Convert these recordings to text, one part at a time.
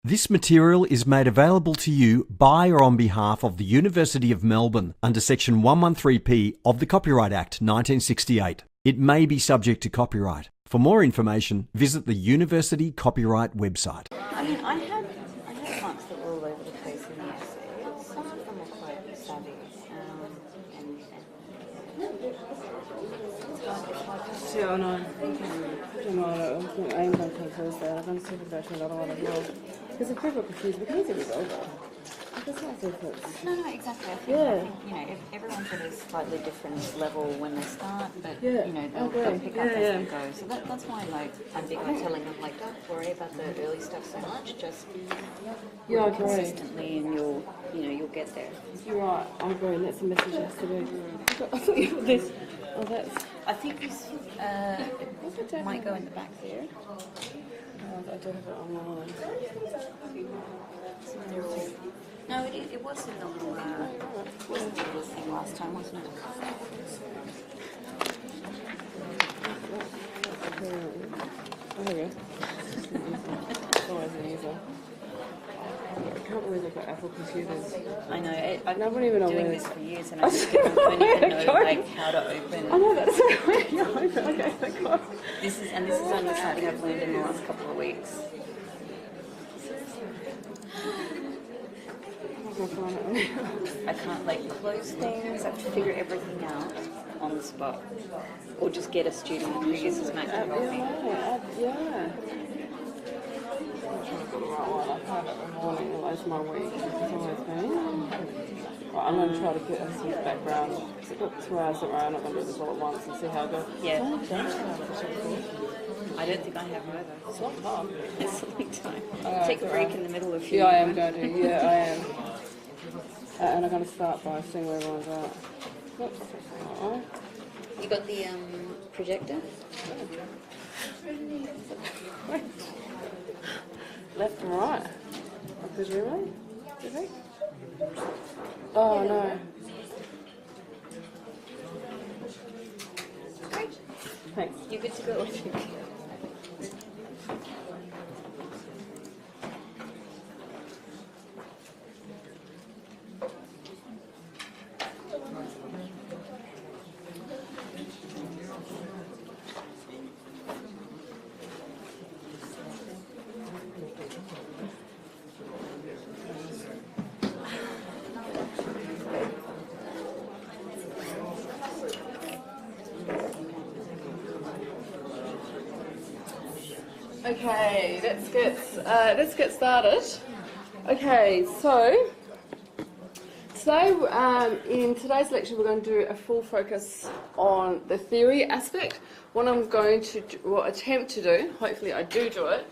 This material is made available to you by or on behalf of the University of Melbourne under Section 113P of the Copyright Act 1968. It may be subject to copyright. For more information, visit the University Copyright website. I mean, I had marks that were all over the place in the essay. Some of them were quite savvy. Yeah, I know. I don't know. I think I am going to take Thursday. I'm going to see if I go to another one as well. Because if people are confused, we can easily resolve it. That's not so good. No, exactly. I think, you know, everyone's at a slightly different level when they start, but you know, they'll pick up as they go. So that's why, like, I'm big on telling them, like, don't worry about the early stuff so much. Just work consistently, and you'll get there. You're right. I agree. And that's the message yesterday. I thought you put this. Oh, that's. I think this might go in the back there. I do have it online. No, it was in the little thing last time, wasn't it? Oh, there we go. It's always an easier. I can't believe they've got Apple computers. I know. I've been doing this for years, and I just don't even know like how to open. I know that's the way you open. Okay, thank God. This is only something I've learned in the last couple of weeks. I can't like close things. I have to figure everything out on the spot, or just get a student who uses Mac to help me. Yeah. I've had it in the morning, most my week. It's always been. Right, I'm going to try to get us some background. Because I've got 2 hours around. I'm not going to do this all at once and see how it goes. Yeah. I don't think I have either. It's a long time. It's a long time. Take a break in the middle of I am going to. Yeah, I am. And I'm going to start by seeing where everyone's at. Oops, that's not right. You got the projector? Left and right. I presume. Do you think? Oh no. Great. Thanks. You're good to go, I think. Okay, let's get started. Okay, so today in today's lecture we're going to do a full focus on the theory aspect. What I'm going to attempt to do, hopefully I do it,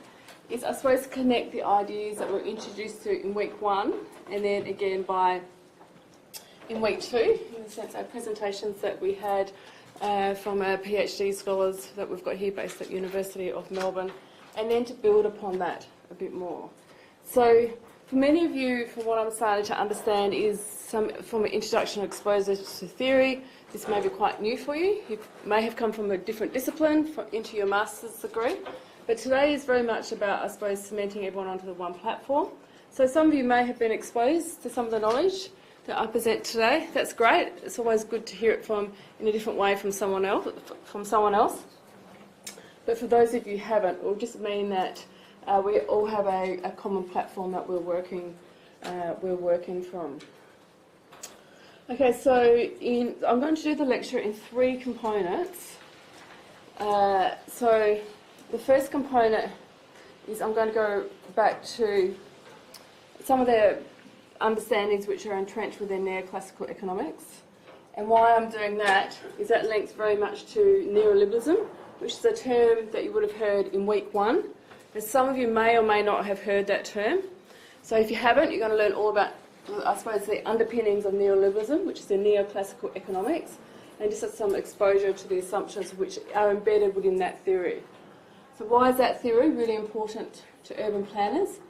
is I suppose connect the ideas that we're introduced to in week 1 and then again in week 2, in the sense our presentations that we had from our PhD scholars that we've got here based at University of Melbourne, and then to build upon that a bit more. So for many of you, from what I'm starting to understand, is some from an introduction or exposure to theory. This may be quite new for you. You may have come from a different discipline into your master's degree. But today is very much about, I suppose, cementing everyone onto the one platform. So some of you may have been exposed to some of the knowledge that I present today. That's great. It's always good to hear it in a different way from someone else. But for those of you who haven't, it will just mean that we all have a common platform that we're working from. Okay, so I'm going to do the lecture in 3 components. So the first component is I'm going to go back to some of the understandings which are entrenched within neoclassical economics. And why I'm doing that is that links very much to neoliberalism, which is a term that you would have heard in week 1. And some of you may or may not have heard that term. So if you haven't, you're going to learn all about, I suppose, the underpinnings of neoliberalism, which is the neoclassical economics, and just some exposure to the assumptions which are embedded within that theory. So why is that theory really important to urban planners?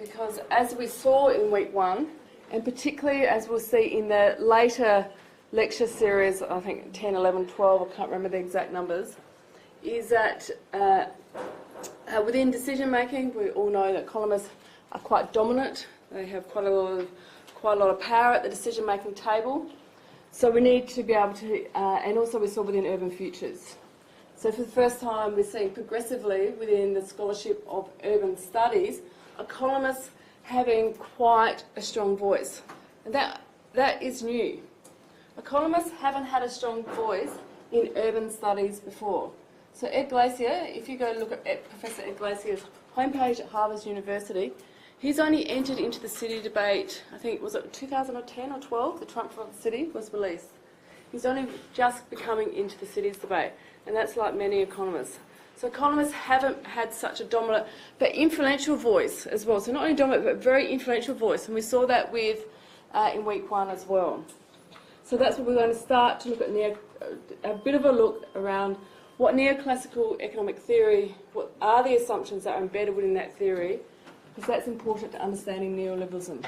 Because as we saw in week 1, and particularly as we'll see in the later lecture series, I think 10, 11, 12, I can't remember the exact numbers, is that within decision making, we all know that economists are quite dominant. They have quite a lot of power at the decision-making table. So we need to be able to, and also we saw within urban futures. So for the first time, we're seeing progressively within the scholarship of urban studies, economists having quite a strong voice. And that is new. Economists haven't had a strong voice in urban studies before. So Ed Glacier, if you go look at Professor Ed Glacier's homepage at Harvard University, he's only entered into the city debate, I think, was it 2010 or 12, the Trump for the City was released. He's only just becoming into the cities debate, and that's like many economists. So economists haven't had such a dominant, but influential voice as well. So not only dominant, but very influential voice, and we saw that with in week 1 as well. So that's what we're going to start to look at a bit of a look around what neoclassical economic theory, what are the assumptions that are embedded within that theory, because that's important to understanding neoliberalism.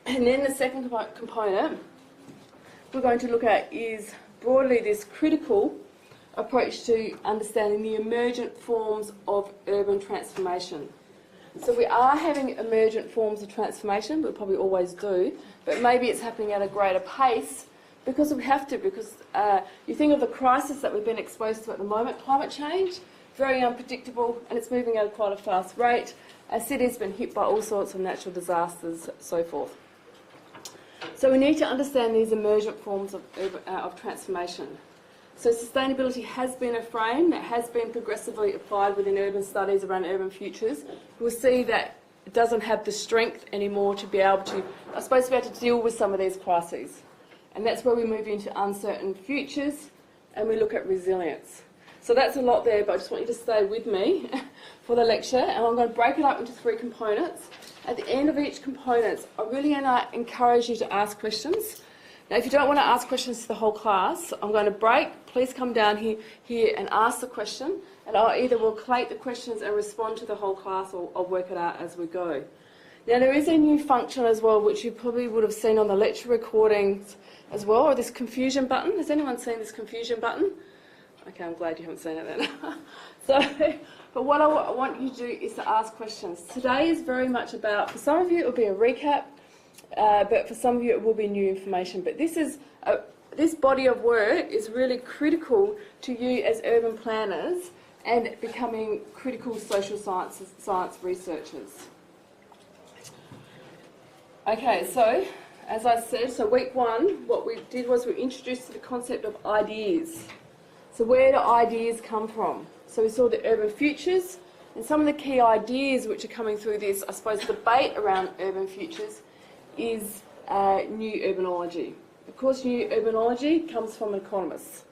And then the second component we're going to look at is broadly this critical approach to understanding the emergent forms of urban transformation. So we are having emergent forms of transformation, we probably always do, but maybe it's happening at a greater pace because we have to, because you think of the crisis that we've been exposed to at the moment, climate change, very unpredictable, and it's moving at quite a fast rate. Our city's been hit by all sorts of natural disasters, so forth. So we need to understand these emergent forms of transformation. So sustainability has been a frame that has been progressively applied within urban studies around urban futures. We'll see that it doesn't have the strength anymore to be able to, I suppose, be able to deal with some of these crises. And that's where we move into uncertain futures and we look at resilience. So that's a lot there, but I just want you to stay with me for the lecture, and I'm going to break it up into 3 components. At the end of each component, I really encourage you to ask questions. Now, if you don't want to ask questions to the whole class, I'm going to break. Please come down here and ask the question, and I either will collate the questions and respond to the whole class, or I'll work it out as we go. Now, there is a new function as well, which you probably would have seen on the lecture recordings as well, or this confusion button. Has anyone seen this confusion button? Okay, I'm glad you haven't seen it then. But what I want you to do is to ask questions. Today is very much about, for some of you it will be a recap, but for some of you it will be new information. But this body of work is really critical to you as urban planners and becoming critical social science researchers. Okay, so as I said, so week 1, what we did was we introduced the concept of ideas. So where do ideas come from? So we saw the urban futures, and some of the key ideas which are coming through this, I suppose, debate around urban futures is new urbanology. Of course, new urbanology comes from economists.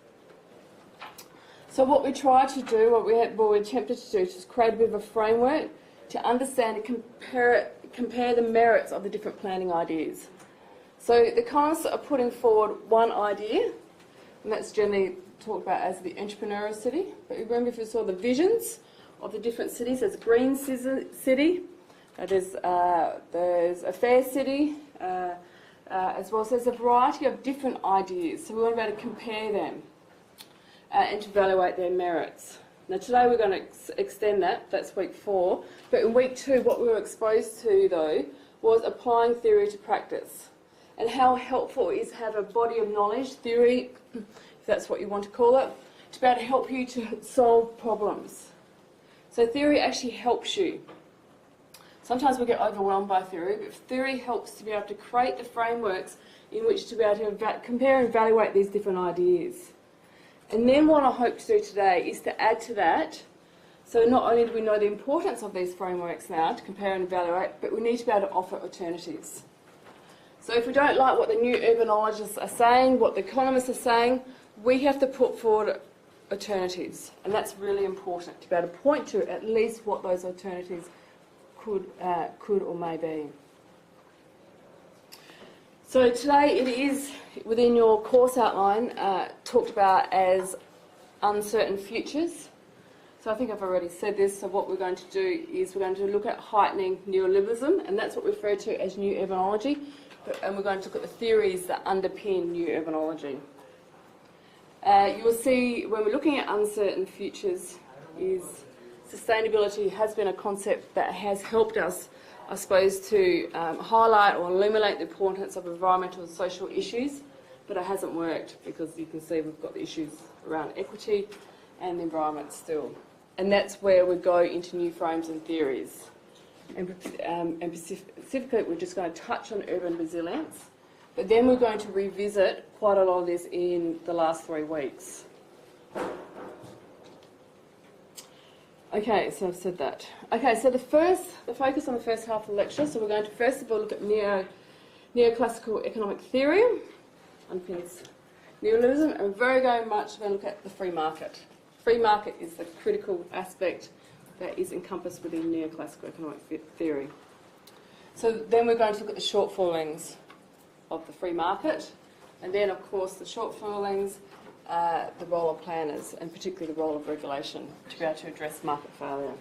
So what we tried to do, what we attempted to do, is create a bit of a framework to understand and compare the merits of the different planning ideas. So the economists are putting forward one idea, and that's generally talked about as the entrepreneurial city. But remember, if you saw the visions of the different cities, there's a green city, there's a fair city, as well. So there's a variety of different ideas. So we want to be able to compare them and to evaluate their merits. Now today we're going to extend that. That's week 4. But in week 2, what we were exposed to though was applying theory to practice, and how helpful it is to have a body of knowledge, theory, if that's what you want to call it, to be able to help you to solve problems. So theory actually helps you. Sometimes we get overwhelmed by theory, but theory helps to be able to create the frameworks in which to be able to compare and evaluate these different ideas. And then what I hope to do today is to add to that, so not only do we know the importance of these frameworks now to compare and evaluate, but we need to be able to offer alternatives. So if we don't like what the new urbanologists are saying, what the economists are saying, we have to put forward alternatives. And that's really important, to be able to point to at least what those alternatives could or may be. So today it is, within your course outline, talked about as uncertain futures. So I think I've already said this, so what we're going to do is we're going to look at heightening neoliberalism, and that's what we refer to as new urbanology. And we're going to look at the theories that underpin new urbanology. You will see when we're looking at uncertain futures is sustainability has been a concept that has helped us, I suppose, to highlight or illuminate the importance of environmental and social issues, but it hasn't worked because you can see we've got the issues around equity and the environment still. And that's where we go into new frames and theories. And specifically, we're just going to touch on urban resilience, but then we're going to revisit quite a lot of this in the last 3 weeks. Okay, so I've said that. Okay, so the focus on the first half of the lecture, so we're going to first of all look at neoclassical economic theory, underpins neoliberalism, and very much going to look at the free market. Free market is the critical aspect that is encompassed within neoclassical economic theory. So then we're going to look at the shortfallings of the free market, and then of course the shortfallings, the role of planners, and particularly the role of regulation to be able to address market failure.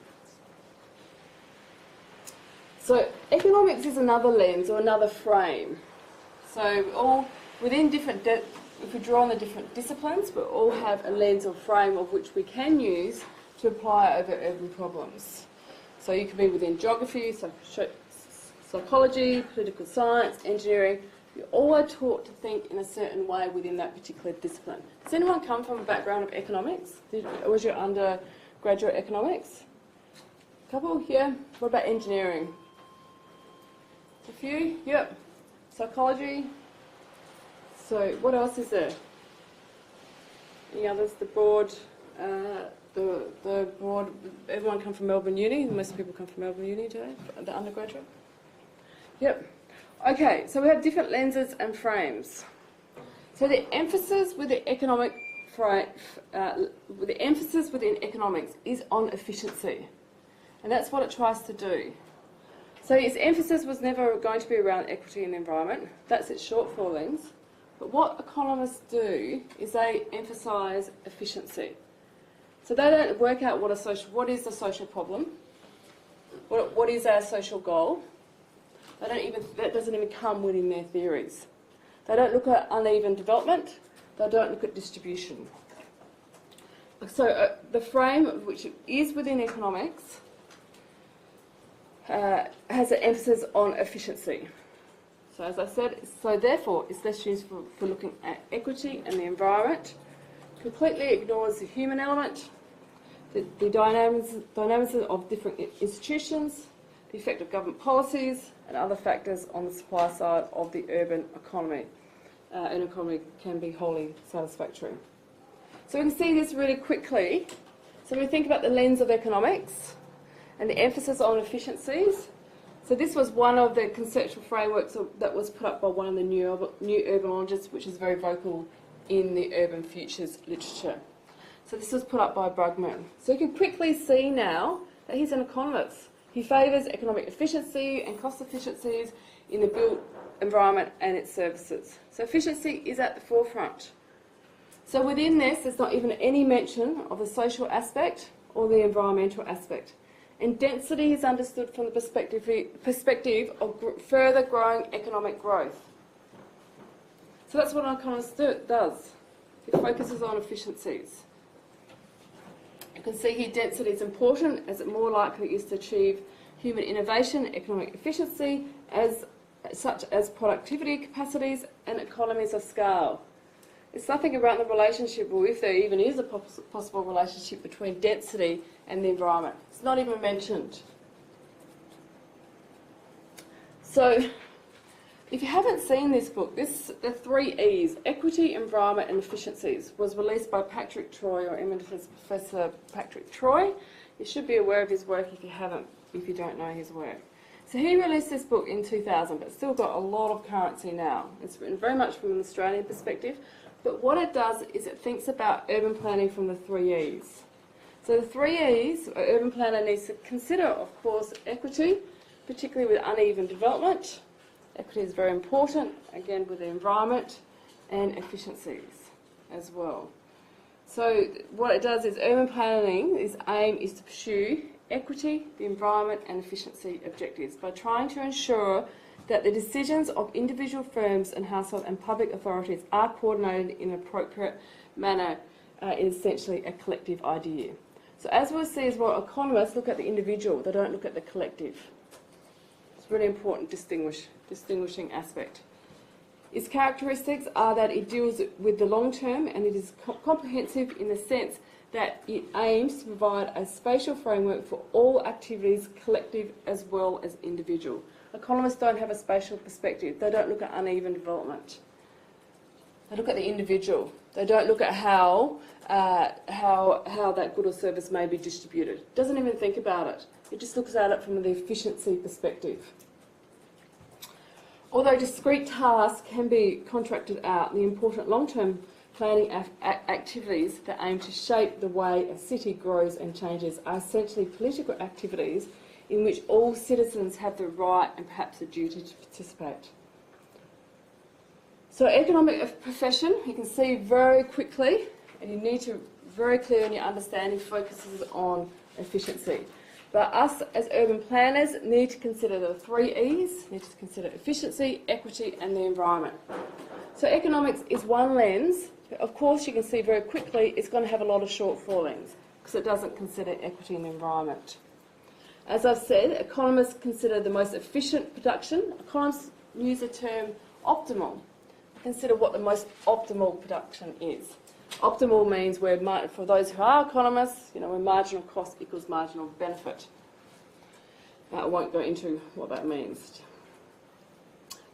So economics is another lens or another frame. So all within different, if we draw on the different disciplines, we all have a lens or frame of which we can use to apply over urban problems. So you could be within geography, psychology, political science, engineering. You all are taught to think in a certain way within that particular discipline. Does anyone come from a background of economics? Was your undergraduate economics? A couple here? What about engineering? A few? Yep. Psychology? So what else is there? Any others? The broad, everyone come from Melbourne Uni? Most people come from Melbourne Uni today, the undergraduate? Yep. Okay, so we have different lenses and frames. So the emphasis with the economic the emphasis within economics is on efficiency, and that's what it tries to do. So its emphasis was never going to be around equity and the environment. That's its shortfallings. But what economists do is they emphasise efficiency. So they don't work out what is the social problem, what is our social goal. That doesn't even come within their theories. They don't look at uneven development. They don't look at distribution. So the frame, which is within economics, has an emphasis on efficiency. So as I said, therefore it's less used for looking at equity and the environment. Completely ignores the human element, the dynamism of different institutions, the effect of government policies, and other factors on the supply side of the urban economy. An economy can be wholly satisfactory. So we can see this really quickly. So we think about the lens of economics and the emphasis on efficiencies. So this was one of the conceptual frameworks that was put up by one of the new urbanologists, which is very vocal in the urban futures literature. So this was put up by Brugman. So you can quickly see now that he's an economist. He favours economic efficiency and cost efficiencies in the built environment and its services. So efficiency is at the forefront. So within this, there's not even any mention of the social aspect or the environmental aspect. And density is understood from the perspective of further growing economic growth. So that's what an economist does. It focuses on efficiencies. You can see here density is important as it more likely is to achieve human innovation, economic efficiency, such as productivity capacities and economies of scale. It's nothing about the relationship, or if there even is a possible relationship between density and the environment. It's not even mentioned. So, if you haven't seen this book, the 3 E's, equity, environment and efficiencies, was released by Patrick Troy, or Emeritus Professor Patrick Troy. You should be aware of his work if you don't know his work. So he released this book in 2000, but still got a lot of currency now. It's written very much from an Australian perspective, but what it does is it thinks about urban planning from the 3 E's. So the 3 E's, an urban planner needs to consider, of course, equity, particularly with uneven development. Equity is very important, again, with the environment, and efficiencies as well. So what it does is urban planning, its aim is to pursue equity, the environment and efficiency objectives by trying to ensure that the decisions of individual firms and household and public authorities are coordinated in an appropriate manner in essentially a collective idea. So as we'll see as well, economists look at the individual, they don't look at the collective. It's a really important distinguishing aspect. Its characteristics are that it deals with the long term and it is comprehensive in the sense that it aims to provide a spatial framework for all activities, collective as well as individual. Economists don't have a spatial perspective. They don't look at uneven development. They look at the individual. They don't look at how that good or service may be distributed. It doesn't even think about it. It just looks at it from the efficiency perspective. Although discrete tasks can be contracted out, the important long-term planning activities that aim to shape the way a city grows and changes are essentially political activities in which all citizens have the right and perhaps the duty to participate. So economic profession, you can see very quickly, and you need to very clear in your understanding, focuses on efficiency. But us as urban planners need to consider the 3 E's, need to consider efficiency, equity and the environment. So economics is one lens, but of course you can see very quickly it's going to have a lot of shortfallings because it doesn't consider equity and the environment. As I've said, economists consider the most efficient production. Economists use the term optimal. Consider what the most optimal production is. Optimal means for those who are economists, where marginal cost equals marginal benefit. I won't go into what that means.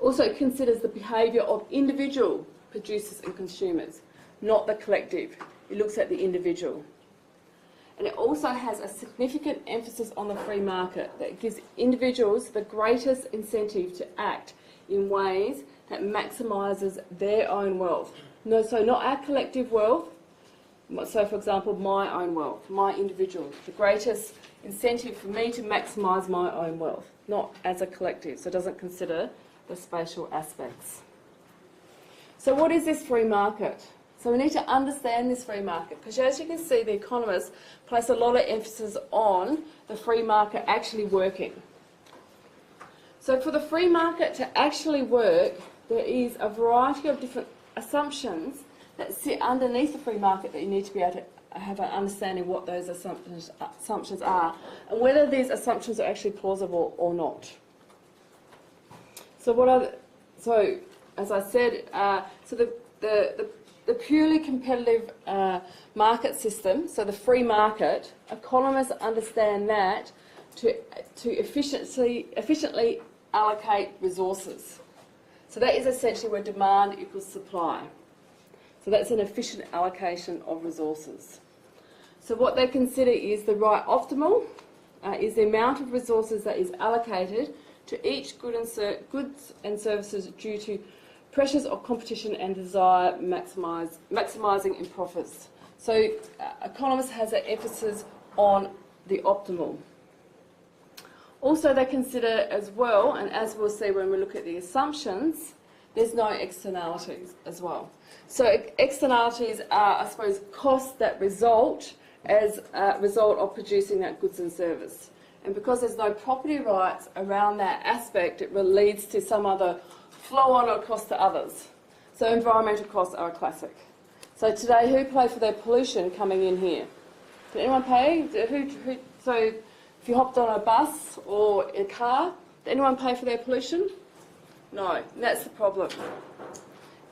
Also, it considers the behaviour of individual producers and consumers, not the collective. It looks at the individual. And it also has a significant emphasis on the free market that gives individuals the greatest incentive to act in ways that maximises their own wealth. No, so not our collective wealth. So, for example, my own wealth, my individual. The greatest incentive for me to maximise my own wealth, not as a collective. So it doesn't consider the spatial aspects. So what is this free market? So we need to understand this free market because as you can see, the economists place a lot of emphasis on the free market actually working. So for the free market to actually work, there is a variety of different assumptions that sit underneath the free market that you need to be able to have an understanding what those assumptions are and whether these assumptions are actually plausible or not. So as I said, the purely competitive market system, so the free market, economists understand that to efficiently allocate resources. So that is essentially where demand equals supply. So that's an efficient allocation of resources. So what they consider is the right optimal, is the amount of resources that is allocated to each goods and services due to pressures of competition and desire maximising in profits. So economists has an emphasis on the optimal. Also they consider as well, and as we'll see when we look at the assumptions, there's no externalities as well. So externalities are, I suppose, costs that result as a result of producing that goods and service. And because there's no property rights around that aspect, it leads to some other flow-on or cost to others. So environmental costs are a classic. So today, who pay for their pollution coming in here? Did anyone pay? So if you hopped on a bus or a car, did anyone pay for their pollution? No. And that's the problem,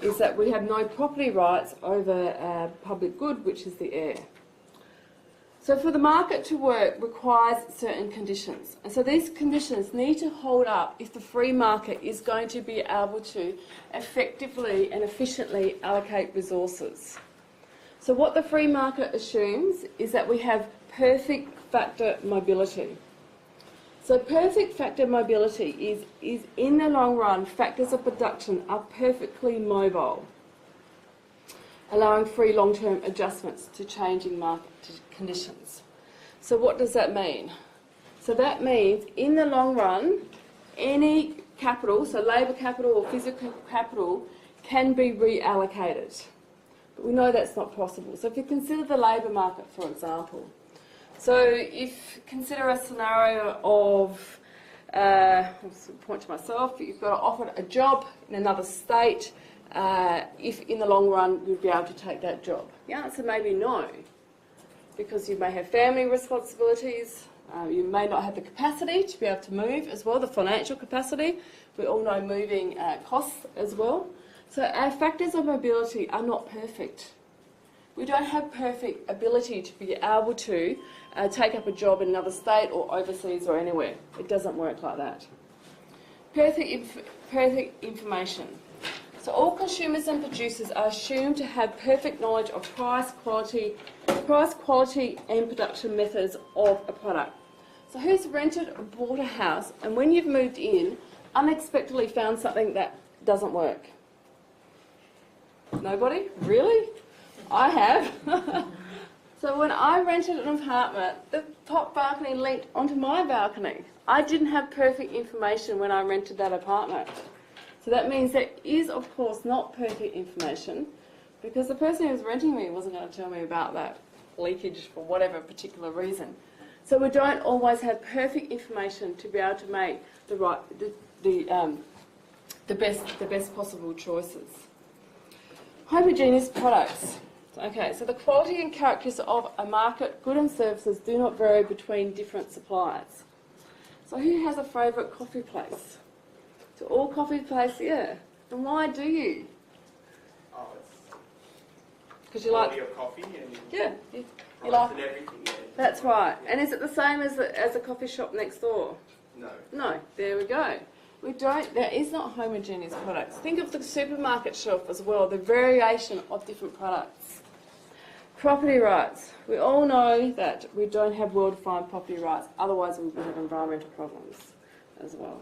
is that we have no property rights over public good, which is the air. So for the market to work requires certain conditions. And so these conditions need to hold up if the free market is going to be able to effectively and efficiently allocate resources. So what the free market assumes is that we have perfect factor mobility. So perfect factor mobility is in the long run, factors of production are perfectly mobile, allowing free long-term adjustments to changing market conditions. So what does that mean? So that means in the long run, any capital, so labour capital or physical capital, can be reallocated. But we know that's not possible. So if you consider the labour market, for example, so if consider a scenario of, I'll point to myself, you've got offered a job in another state, if in the long run you'd be able to take that job? The answer may be no. because you may have family responsibilities. You may not have the capacity to be able to move as well, the financial capacity. We all know moving costs as well. So our factors of mobility are not perfect. We don't have perfect ability to be able to take up a job in another state or overseas or anywhere. It doesn't work like that. Perfect information. So all consumers and producers are assumed to have perfect knowledge of price, quality and production methods of a product. So who's rented or bought a house and when you've moved in, unexpectedly found something that doesn't work? Nobody? Really? I have. So when I rented an apartment, the top balcony linked onto my balcony. I didn't have perfect information when I rented that apartment. So that means there is, of course, not perfect information because the person who was renting me wasn't going to tell me about that leakage for whatever particular reason. So we don't always have perfect information to be able to make the best possible choices. Homogeneous products. Okay, so the quality and characteristics of a market, goods and services do not vary between different suppliers. So who has a favourite coffee place? So all coffee places, yeah. And why do you? Oh, it's Because you like, quality of coffee and yeah, you price like. and everything. Yeah. That's right. And is it the same as a coffee shop next door? No. No. There we go. We don't. There is not homogeneous products. Think of the supermarket shelf as well. The variation of different products. Property rights. We all know that we don't have well-defined property rights. Otherwise, we would have environmental problems as well.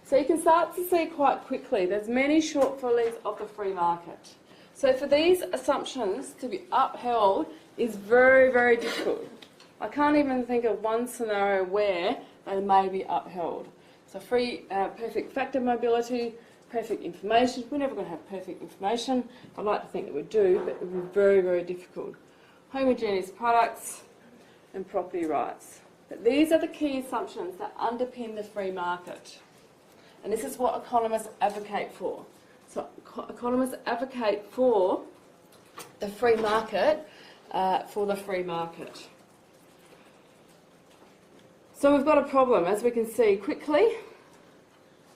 So you can start to see quite quickly there's many shortfalls of the free market. So for these assumptions to be upheld is very, very difficult. I can't even think of one scenario where they may be upheld. So perfect factor mobility, perfect information. We're never going to have perfect information. I'd like to think that we do, but it would be very, very difficult. Homogeneous products and property rights. But these are the key assumptions that underpin the free market. And this is what economists advocate for. So economists advocate for the free market, So we've got a problem, as we can see quickly.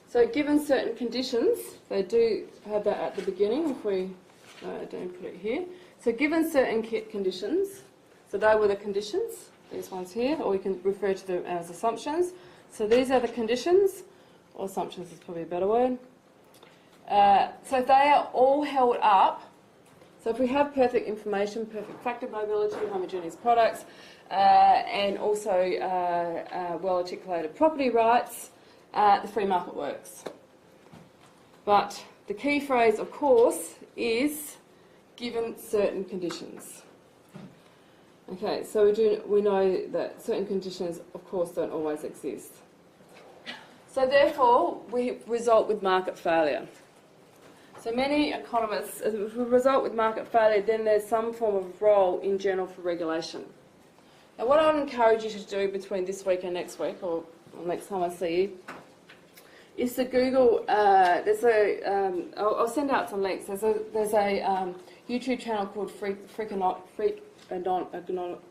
So given certain conditions, they do have that at the beginning, if we don't put it here. So given certain conditions, so they were the conditions, these ones here, or we can refer to them as assumptions. So these are the conditions, or assumptions is probably a better word. So if they are all held up, so if we have perfect information, perfect factor mobility, homogeneous products, and also well-articulated property rights, the free market works. But the key phrase, of course, is given certain conditions. Okay, so we know that certain conditions, of course, don't always exist. So therefore, we result with market failure. So many economists, if we result with market failure, then there's some form of role in general for regulation. Now what I would encourage you to do between this week and next week, or next time I see you, is to Google, I'll send out some links, there's a YouTube channel called Freak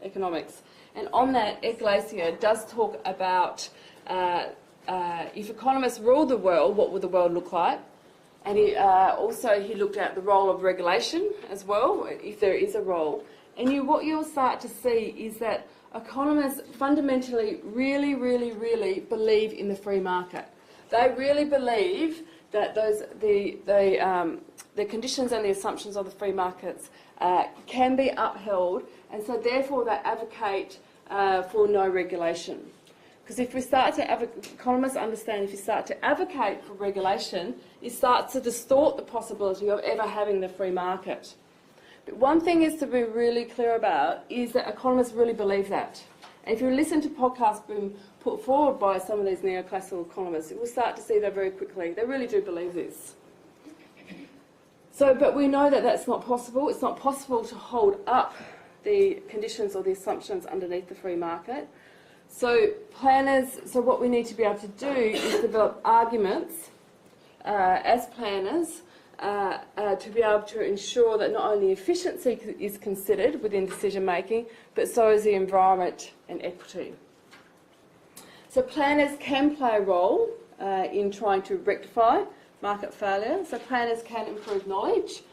Economics, and on that, Ed Glacier does talk about if economists ruled the world, what would the world look like? And he looked at the role of regulation as well, if there is a role. And what you'll start to see is that economists fundamentally really believe in the free market. They really believe that the conditions and the assumptions of the free markets can be upheld, and so therefore they advocate for no regulation. Because if we start to economists understand, if you start to advocate for regulation, it starts to distort the possibility of ever having the free market. But one thing is to be really clear about is that economists really believe that. And if you listen to podcasts being put forward by some of these neoclassical economists, you will start to see that very quickly. They really do believe this. So, but we know that that's not possible. It's not possible to hold up the conditions or the assumptions underneath the free market. So what we need to be able to do is develop arguments as planners to be able to ensure that not only efficiency is considered within decision making, but so is the environment and equity. So planners can play a role in trying to rectify market failure. So planners can improve knowledge.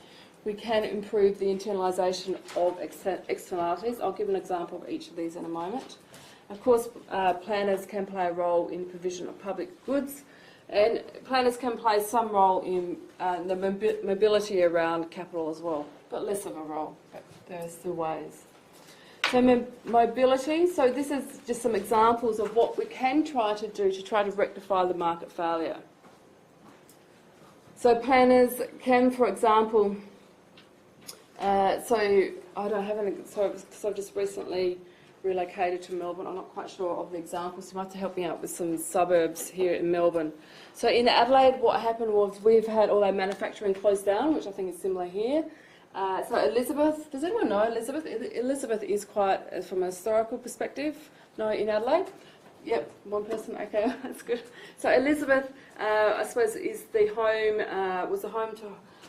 We can improve the internalisation of externalities. I'll give an example of each of these in a moment. Of course, planners can play a role in provision of public goods, and planners can play some role in the mobility around capital as well, but less of a role. But there are still ways. So mobility, so this is just some examples of what we can try to do to try to rectify the market failure. So planners can, for example, so I don't have any, so because I've just recently relocated to Melbourne, I'm not quite sure of the examples, so you might have to help me out with some suburbs here in Melbourne. So in Adelaide, what happened was we've had all our manufacturing closed down, which I think is similar here. So Elizabeth, does anyone know Elizabeth? Elizabeth is quite, from a historical perspective, no, in Adelaide? Yep, one person, okay, that's good. So Elizabeth, I suppose, is the home, was the home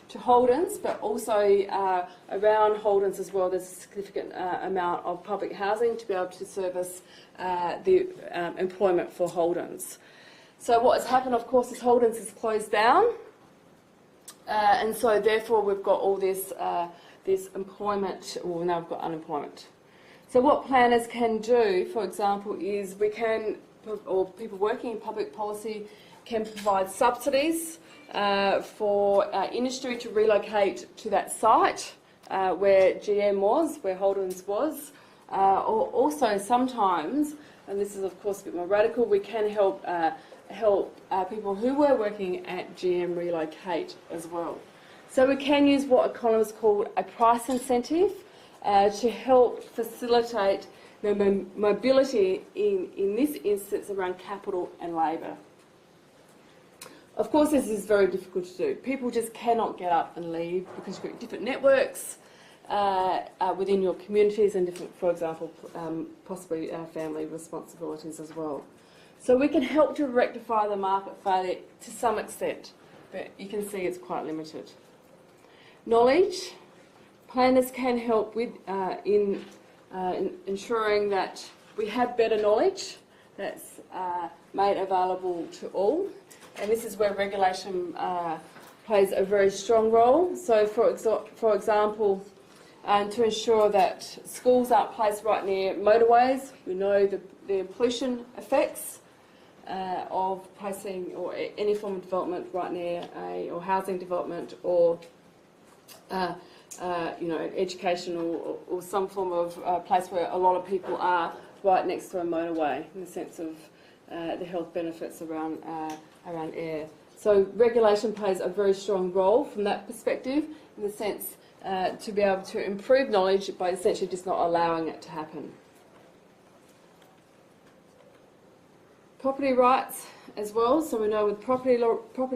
to Holden's, but also around Holden's as well, there's a significant amount of public housing to be able to service the employment for Holden's. So what has happened, of course, is Holden's is closed down, and so therefore we've got all this this employment, well, now we've got unemployment. So what planners can do, for example, is we can, or people working in public policy can provide subsidies for industry to relocate to that site where GM was, where Holden's was. Or also sometimes, and this is of course a bit more radical, we can help people who were working at GM relocate as well. So we can use what economists call a price incentive to help facilitate the mobility in this instance around capital and labour. Of course, this is very difficult to do. People just cannot get up and leave because you've got different networks within your communities and different, for example, possibly family responsibilities as well. So we can help to rectify the market failure to some extent, but you can see it's quite limited. Knowledge. Planners can help with in ensuring that we have better knowledge that's made available to all. And this is where regulation plays a very strong role. So, for example, to ensure that schools aren't placed right near motorways, we know the pollution effects of placing or any form of development right near or housing development or education or some form of place where a lot of people are right next to a motorway, in the sense of the health benefits around air. So regulation plays a very strong role from that perspective, in the sense to be able to improve knowledge by essentially just not allowing it to happen. Property rights as well. So we know with property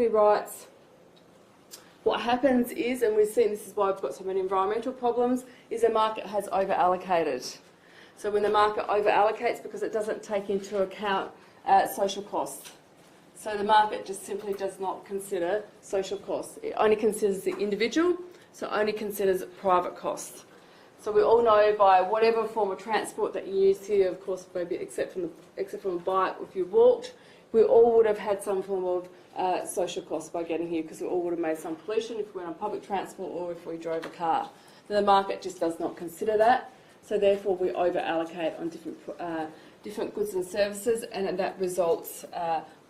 rights, what happens is, and we've seen this is why we've got so many environmental problems, is the market has over-allocated. So when the market over-allocates, because it doesn't take into account social costs. So the market just simply does not consider social costs. It only considers the individual, so it only considers private costs. So we all know by whatever form of transport that you use here, of course, maybe except from a bike, if you walked, we all would have had some form of social costs by getting here, because we all would have made some pollution if we went on public transport or if we drove a car. The market just does not consider that, so therefore we over-allocate on different goods and services, and that results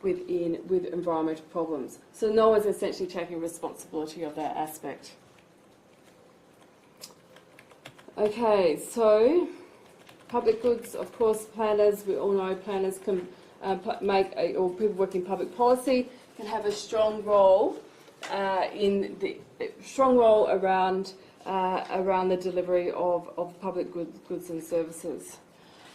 with environmental problems. So no one's essentially taking responsibility of that aspect. Okay, so public goods, of course, planners, we all know planners can or people working in public policy can have a strong role around the delivery of public goods and services.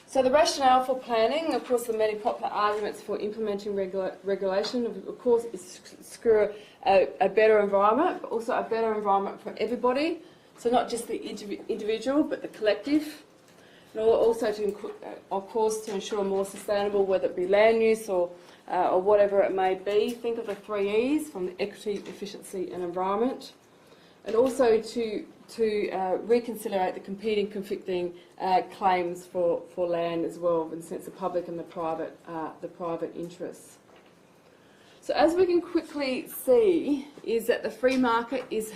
So the rationale for planning, of course, the many popular arguments for implementing regulation, of course, is to secure a better environment, but also a better environment for everybody. So not just the individual, but the collective. And also, of course, to ensure more sustainable, whether it be land use or or whatever it may be. Think of the 3 E's from the equity, efficiency and environment. And also to reconciliate the competing, conflicting claims for land as well, in the sense of public and the private interests. So as we can quickly see, is that the free market is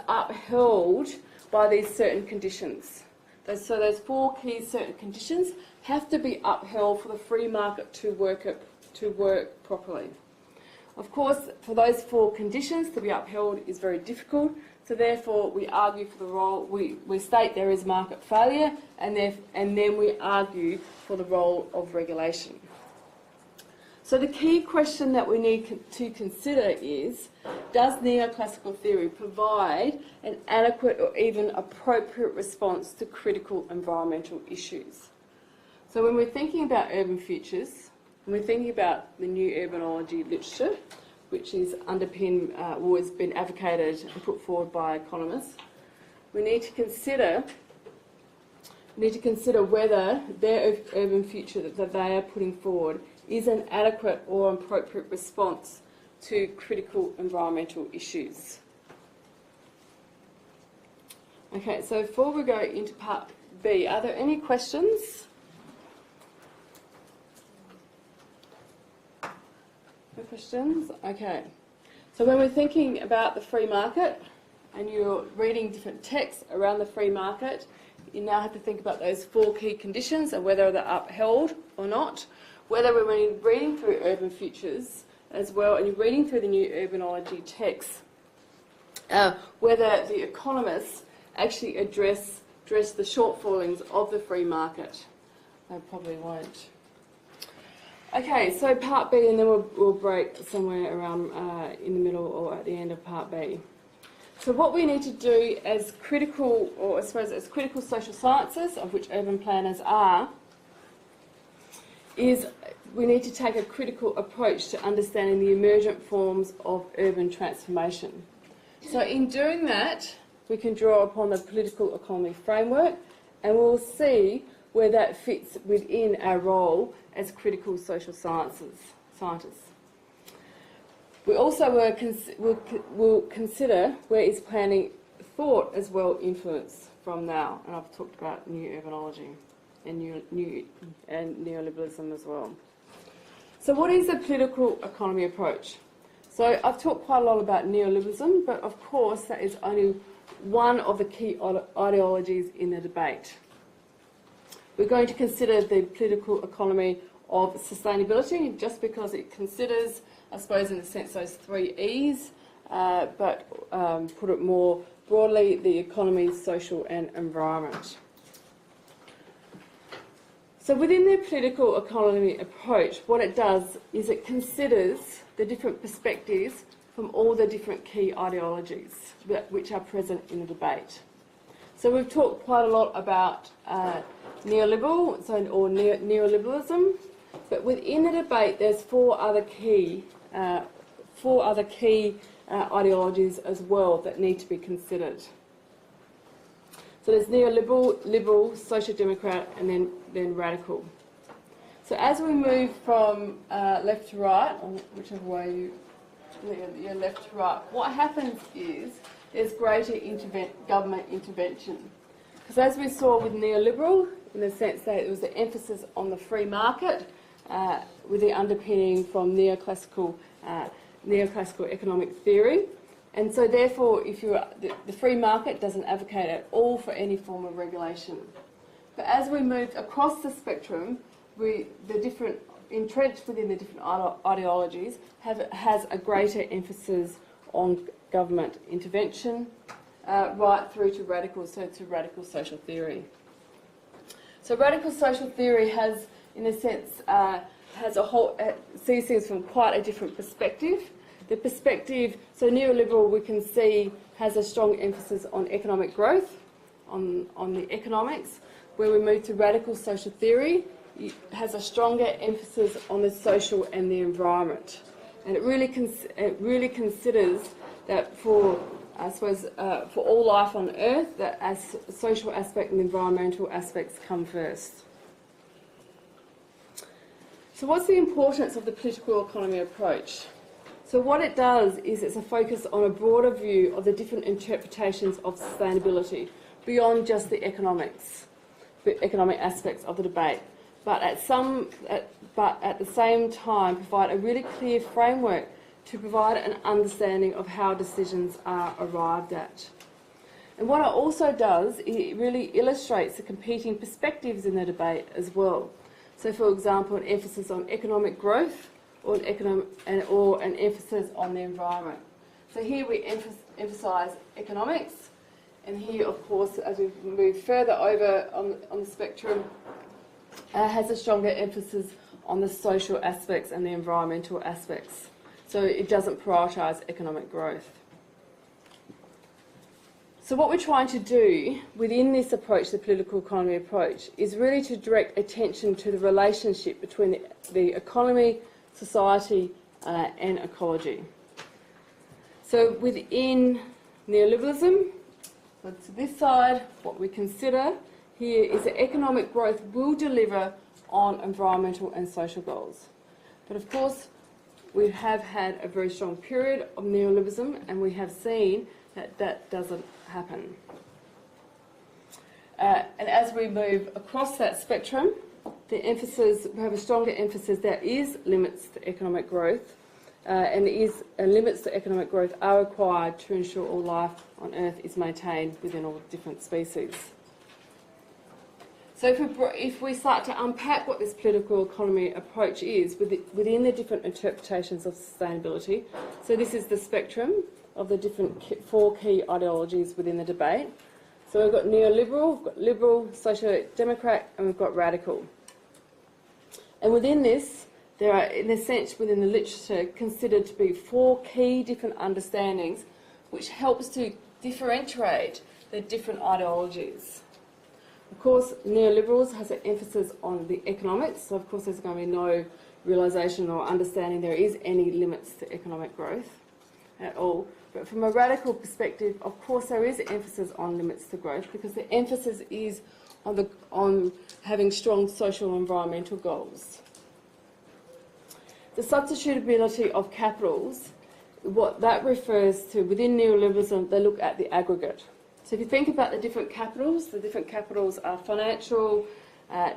upheld by these certain conditions. So those 4 key certain conditions have to be upheld for the free market to work properly. Of course, for those 4 conditions to be upheld is very difficult. So therefore, we argue for the role. We state there is market failure, and then we argue for the role of regulation. So the key question that we need to consider is, does neoclassical theory provide an adequate or even appropriate response to critical environmental issues? So when we're thinking about urban futures, when we're thinking about the new urbanology literature, which is underpinned, or has been advocated and put forward by economists, we need to consider whether their urban future that they are putting forward is an adequate or appropriate response to critical environmental issues. Okay, so before we go into part B, are there any questions? No questions? Okay. So when we're thinking about the free market and you're reading different texts around the free market, you now have to think about those 4 key conditions and whether they're upheld or not. Whether we're reading through urban futures as well, and you're reading through the new urbanology texts, whether the economists actually address the shortfallings of the free market. They probably won't. Okay, so part B, and then we'll break somewhere around in the middle or at the end of part B. So what we need to do as critical, or I suppose as critical social sciences, of which urban planners are, is we need to take a critical approach to understanding the emergent forms of urban transformation. So in doing that, we can draw upon the political economy framework, and we'll see where that fits within our role as critical social scientists. We also will consider where is planning thought as well influence from now, and I've talked about new urbanology and neoliberalism as well. So what is the political economy approach? So I've talked quite a lot about neoliberalism, but of course that is only one of the key ideologies in the debate. We're going to consider the political economy of sustainability, just because it considers, I suppose in a sense, those 3 E's, but put it more broadly, the economy, social and environment. So within the political economy approach, what it does is it considers the different perspectives from all the different key ideologies which are present in the debate. So we've talked quite a lot about neoliberalism, but within the debate there's 4 other key ideologies as well that need to be considered. So there's neoliberal, liberal, social democrat, and then radical. So as we move from left to right, or whichever way you're left to right, what happens is there's greater government intervention. Because as we saw with neoliberal, in the sense that it was the emphasis on the free market, with the underpinning from neoclassical economic theory. And so therefore, the free market doesn't advocate at all for any form of regulation. But as we move across the spectrum, entrenched within the different ideologies, has a greater emphasis on government intervention, right through to radical social theory. So radical social theory has, in a sense, sees things from quite a different perspective. The perspective, so neoliberal, we can see, has a strong emphasis on economic growth, on the economics. Where we move to radical social theory, it has a stronger emphasis on the social and the environment. And it really considers that for all life on Earth, that as the social aspect and environmental aspects come first. So what's the importance of the political economy approach? So what it does is it's a focus on a broader view of the different interpretations of sustainability beyond just the economic aspects of the debate, but at the same time provide a really clear framework to provide an understanding of how decisions are arrived at. And what it also does, it really illustrates the competing perspectives in the debate as well. So, for example, an emphasis on economic growth or an emphasis on the environment. So here we emphasise economics, and here, of course, as we move further over on the spectrum, has a stronger emphasis on the social aspects and the environmental aspects. So it doesn't prioritise economic growth. So what we're trying to do within this approach, the political economy approach, is really to direct attention to the relationship between the economy, society and ecology. So within neoliberalism, so to this side, what we consider here is that economic growth will deliver on environmental and social goals. But of course, we have had a very strong period of neoliberalism, and we have seen that that doesn't happen. And as we move across that spectrum, we have a stronger emphasis there is limits to economic growth, and limits to economic growth are required to ensure all life on Earth is maintained within all different species. So if we start to unpack what this political economy approach is within the different interpretations of sustainability, so this is the spectrum of the different four key ideologies within the debate. So we've got neoliberal, we've got liberal, social democrat, and we've got radical. And within this, there are, in a sense, within the literature, considered to be four key different understandings which helps to differentiate the different ideologies. Of course, neoliberals has an emphasis on the economics, so of course there's going to be no realisation or understanding there is any limits to economic growth at all. But from a radical perspective, of course there is emphasis on limits to growth, because the emphasis is on having strong social and environmental goals. The substitutability of capitals, what that refers to within neoliberalism, they look at the aggregate. So if you think about the different capitals are financial,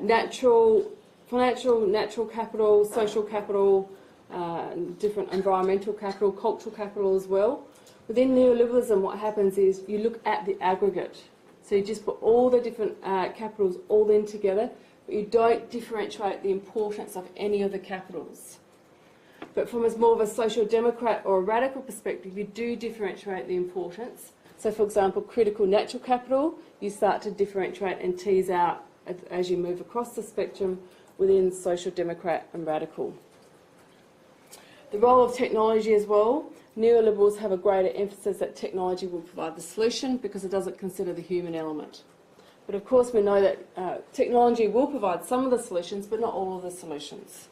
natural capital, social capital, different environmental capital, cultural capital as well. Within neoliberalism, what happens is you look at the aggregate. So you just put all the different capitals all in together, but you don't differentiate the importance of any of the capitals. But from more of a social democrat or a radical perspective, you do differentiate the importance. So, for example, critical natural capital, you start to differentiate and tease out as you move across the spectrum within social democrat and radical. The role of technology as well. Neoliberals have a greater emphasis that technology will provide the solution because it doesn't consider the human element. But of course we know that technology will provide some of the solutions, but not all of the solutions.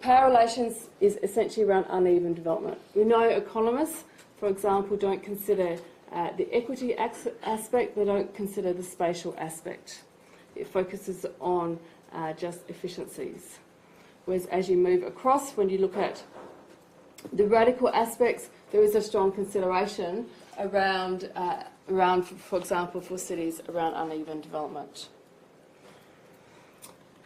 Power relations is essentially around uneven development. We know economists, for example, don't consider the equity aspect, they don't consider the spatial aspect. It focuses on just efficiencies. Whereas as you move across, when you look at the radical aspects, there is a strong consideration around, for example, for cities, around uneven development.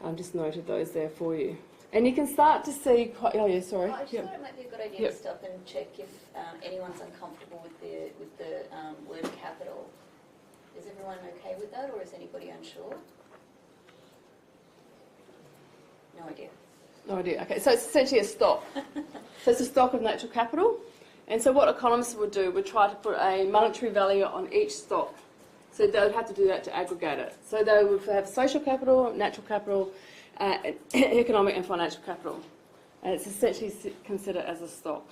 I've just noted those there for you. And you can start to see, oh yeah, sorry. I just thought it might be a good idea to stop and check if anyone's uncomfortable with the word capital. Is everyone okay with that, or is anybody unsure? No idea. No idea. Okay, so it's essentially a stock. So it's a stock of natural capital. And so what economists would do would try to put a monetary value on each stock. So they would have to do that to aggregate it. So they would have social capital, natural capital, economic and financial capital. And it's essentially considered as a stock.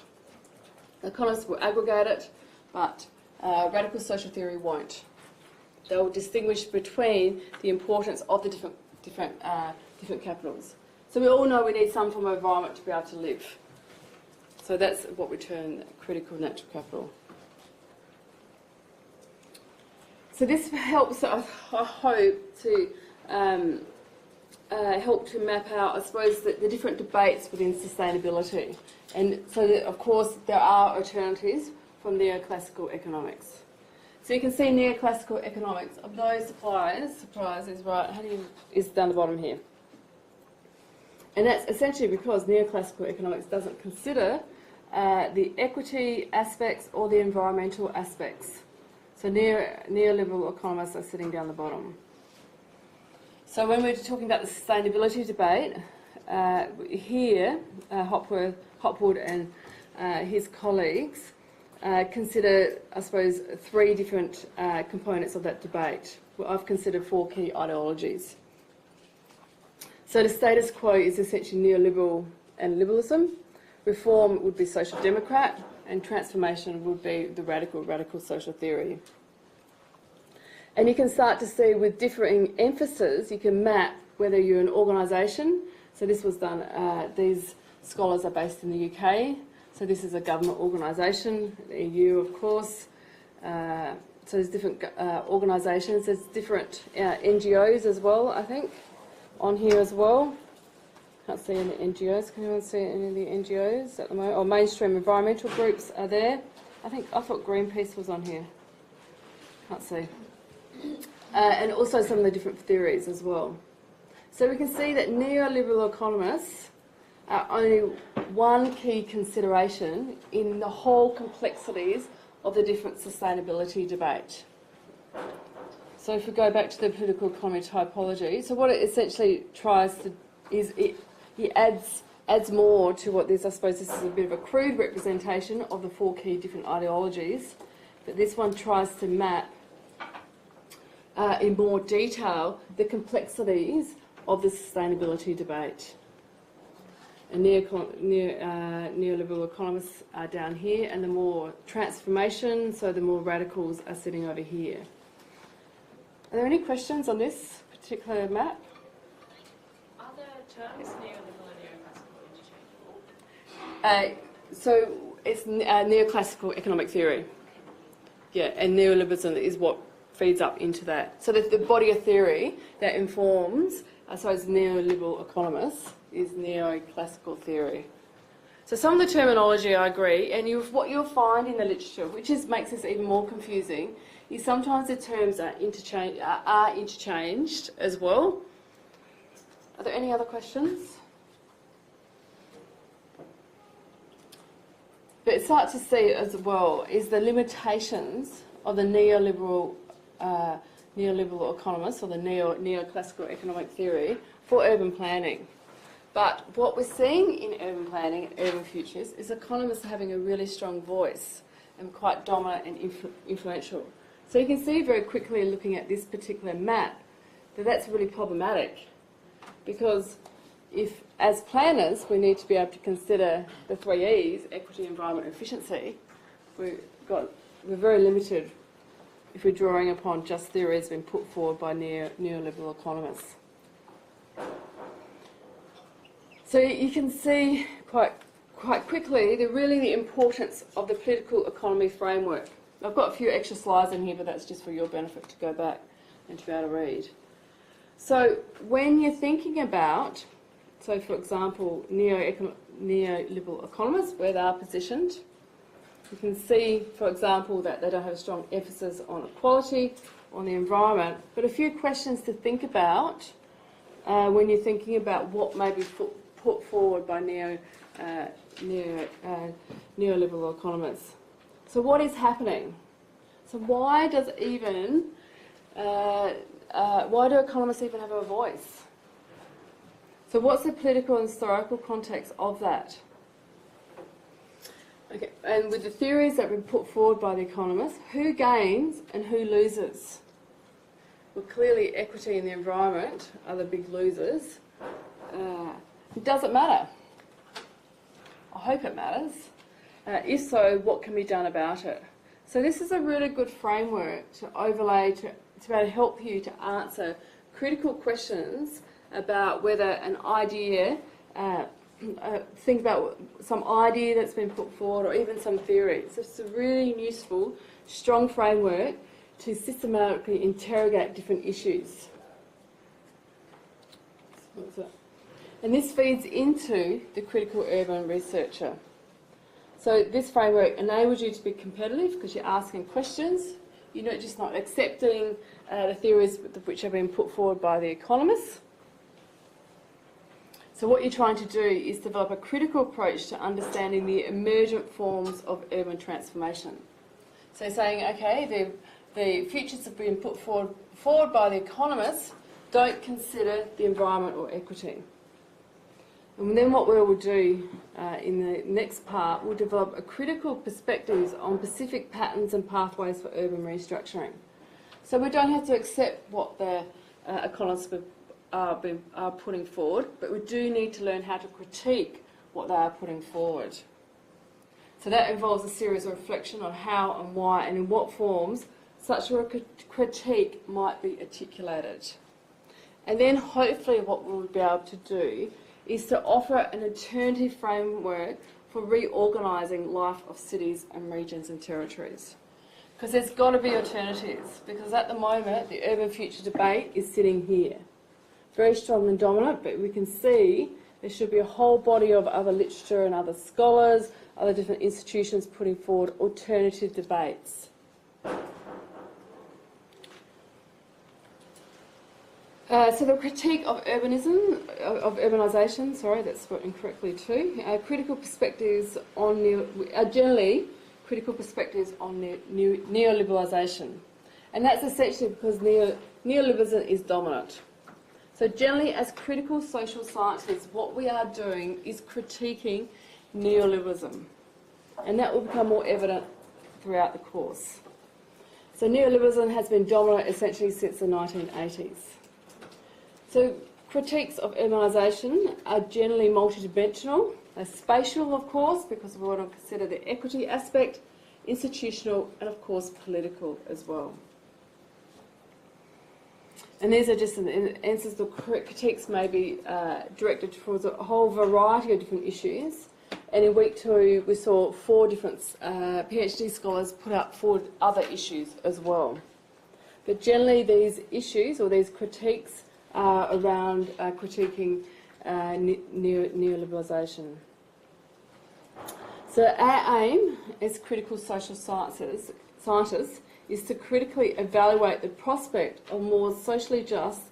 Economists will aggregate it, but radical social theory won't. They will distinguish between the importance of the different capitals. So we all know we need some form of environment to be able to live. So that's what we term critical natural capital. So this helps, I hope, to help to map out, I suppose, the different debates within sustainability. And so, that, of course, there are alternatives from neoclassical economics. So you can see neoclassical economics of those surprise is right, is down the bottom here. And that's essentially because neoclassical economics doesn't consider the equity aspects or the environmental aspects. So neoliberal economists are sitting down the bottom. So when we're talking about the sustainability debate, here Hopwood and his colleagues consider, I suppose, three different components of that debate. Well, I've considered four key ideologies. So the status quo is essentially neoliberal and liberalism. Reform would be social democrat, and transformation would be the radical social theory. And you can start to see with differing emphasis, you can map whether you're an organisation. So this was done, these scholars are based in the UK. So this is a government organisation, the EU of course. So there's different organisations, there's different NGOs as well, I think, on here as well. Can't see any NGOs. Can anyone see any of the NGOs at the moment? Or mainstream environmental groups are there. I thought Greenpeace was on here. Can't see. And also some of the different theories as well. So we can see that neoliberal economists are only one key consideration in the whole complexities of the different sustainability debate. So if we go back to the political economy typology, so what it essentially tries to is it adds more to what this, I suppose this is a bit of a crude representation of the four key different ideologies, but this one tries to map in more detail the complexities of the sustainability debate. And neoliberal economists are down here, and the more transformation, so the more radicals are sitting over here. Are there any questions on this particular map? Are the terms neoliberal and neoclassical interchangeable? So it's neoclassical economic theory. Yeah, and neoliberalism is what feeds up into that. So the body of theory that informs, I suppose, neoliberal economists is neoclassical theory. So some of the terminology I agree, and what you'll find in the literature, which makes this even more confusing, is sometimes the terms are interchanged as well. Are there any other questions? But start to see as well is the limitations of the neoliberal economists, or the neoclassical economic theory for urban planning. But what we're seeing in urban planning and urban futures is economists having a really strong voice and quite dominant and influential. So you can see very quickly looking at this particular map that that's really problematic, because if as planners we need to be able to consider the three E's, equity, environment and efficiency, we're very limited if we're drawing upon just theories being put forward by neoliberal economists. So you can see quite quickly the importance of the political economy framework. I've got a few extra slides in here, but that's just for your benefit to go back and to be able to read. So when you're thinking about, so for example, neoliberal economists, where they are positioned, you can see, for example, that they don't have a strong emphasis on equality, on the environment, but a few questions to think about when you're thinking about what may be put forward by neoliberal economists. So what is happening? So why do economists even have a voice? So what's the political and historical context of that? Okay, and with the theories that have been put forward by the economists, who gains and who loses? Well, clearly equity and the environment are the big losers. Does it matter? I hope it matters. If so, what can be done about it? So this is a really good framework to overlay, to be able to help you to answer critical questions about whether an idea, think about some idea that's been put forward, or even some theory. So it's a really useful, strong framework to systematically interrogate different issues. What's that? And this feeds into the critical urban researcher. So this framework enables you to be competitive because you're asking questions. You're not just not accepting the theories which have been put forward by the economists. So what you're trying to do is develop a critical approach to understanding the emergent forms of urban transformation. So saying, okay, the futures have been put forward by the economists, don't consider the environment or equity. And then what we will do in the next part, we'll develop a critical perspectives on specific patterns and pathways for urban restructuring. So we don't have to accept what the economists are putting forward, but we do need to learn how to critique what they are putting forward. So that involves a series of reflection on how and why and in what forms such a critique might be articulated. And then hopefully what we'll be able to do is to offer an alternative framework for reorganising life of cities and regions and territories. Because there's got to be alternatives, because at the moment the urban future debate is sitting here. Very strong and dominant, but we can see there should be a whole body of other literature and other scholars, other different institutions putting forward alternative debates. So the critique of urbanisation, sorry, that's spelled incorrectly too. Critical perspectives on generally critical perspectives on neoliberalisation, and that's essentially because neoliberalism is dominant. So generally, as critical social scientists, what we are doing is critiquing neoliberalism, and that will become more evident throughout the course. So neoliberalism has been dominant essentially since the 1980s. So critiques of urbanisation are generally multidimensional. They're spatial, of course, because we want to consider the equity aspect, institutional, and of course political as well. And these are just answers. The critiques may be directed towards a whole variety of different issues. And in week 2, we saw 4 different PhD scholars put up 4 other issues as well. But generally, these issues or these critiques around critiquing neoliberalisation. So our aim as critical social scientists is to critically evaluate the prospect of more socially just,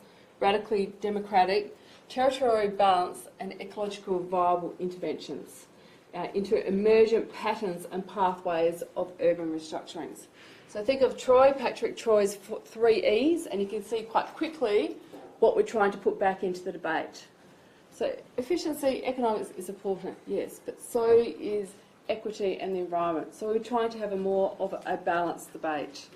radically democratic, territorially balanced and ecological viable interventions into emergent patterns and pathways of urban restructurings. So think of Patrick Troy's 3 E's, and you can see quite quickly what we're trying to put back into the debate. So efficiency, economics is important, yes, but so is equity and the environment. So we're trying to have a more of a balanced debate.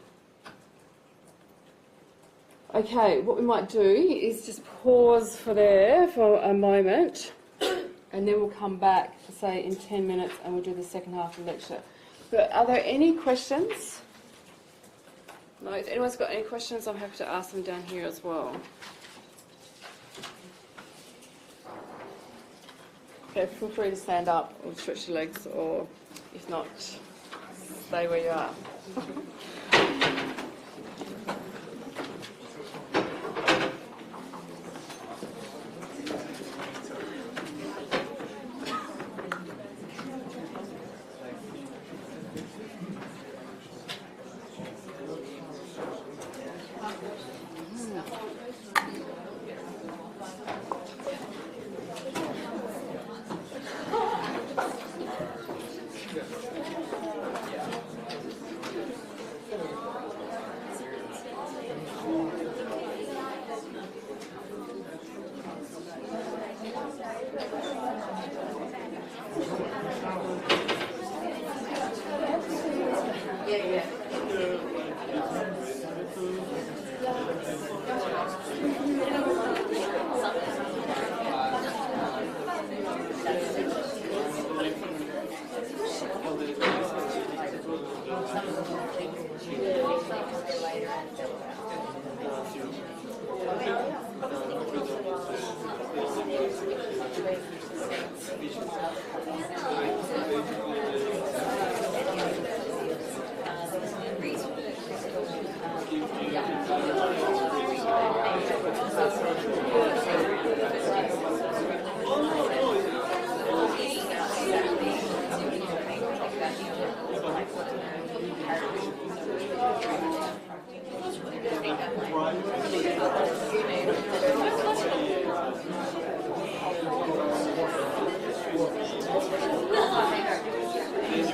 Okay, what we might do is just pause for a moment, and then we'll come back, say, in 10 minutes, and we'll do the second half of the lecture. But are there any questions? No, if anyone's got any questions, I'm happy to ask them down here as well. Okay, feel free to stand up or stretch your legs, or if not, stay where you are.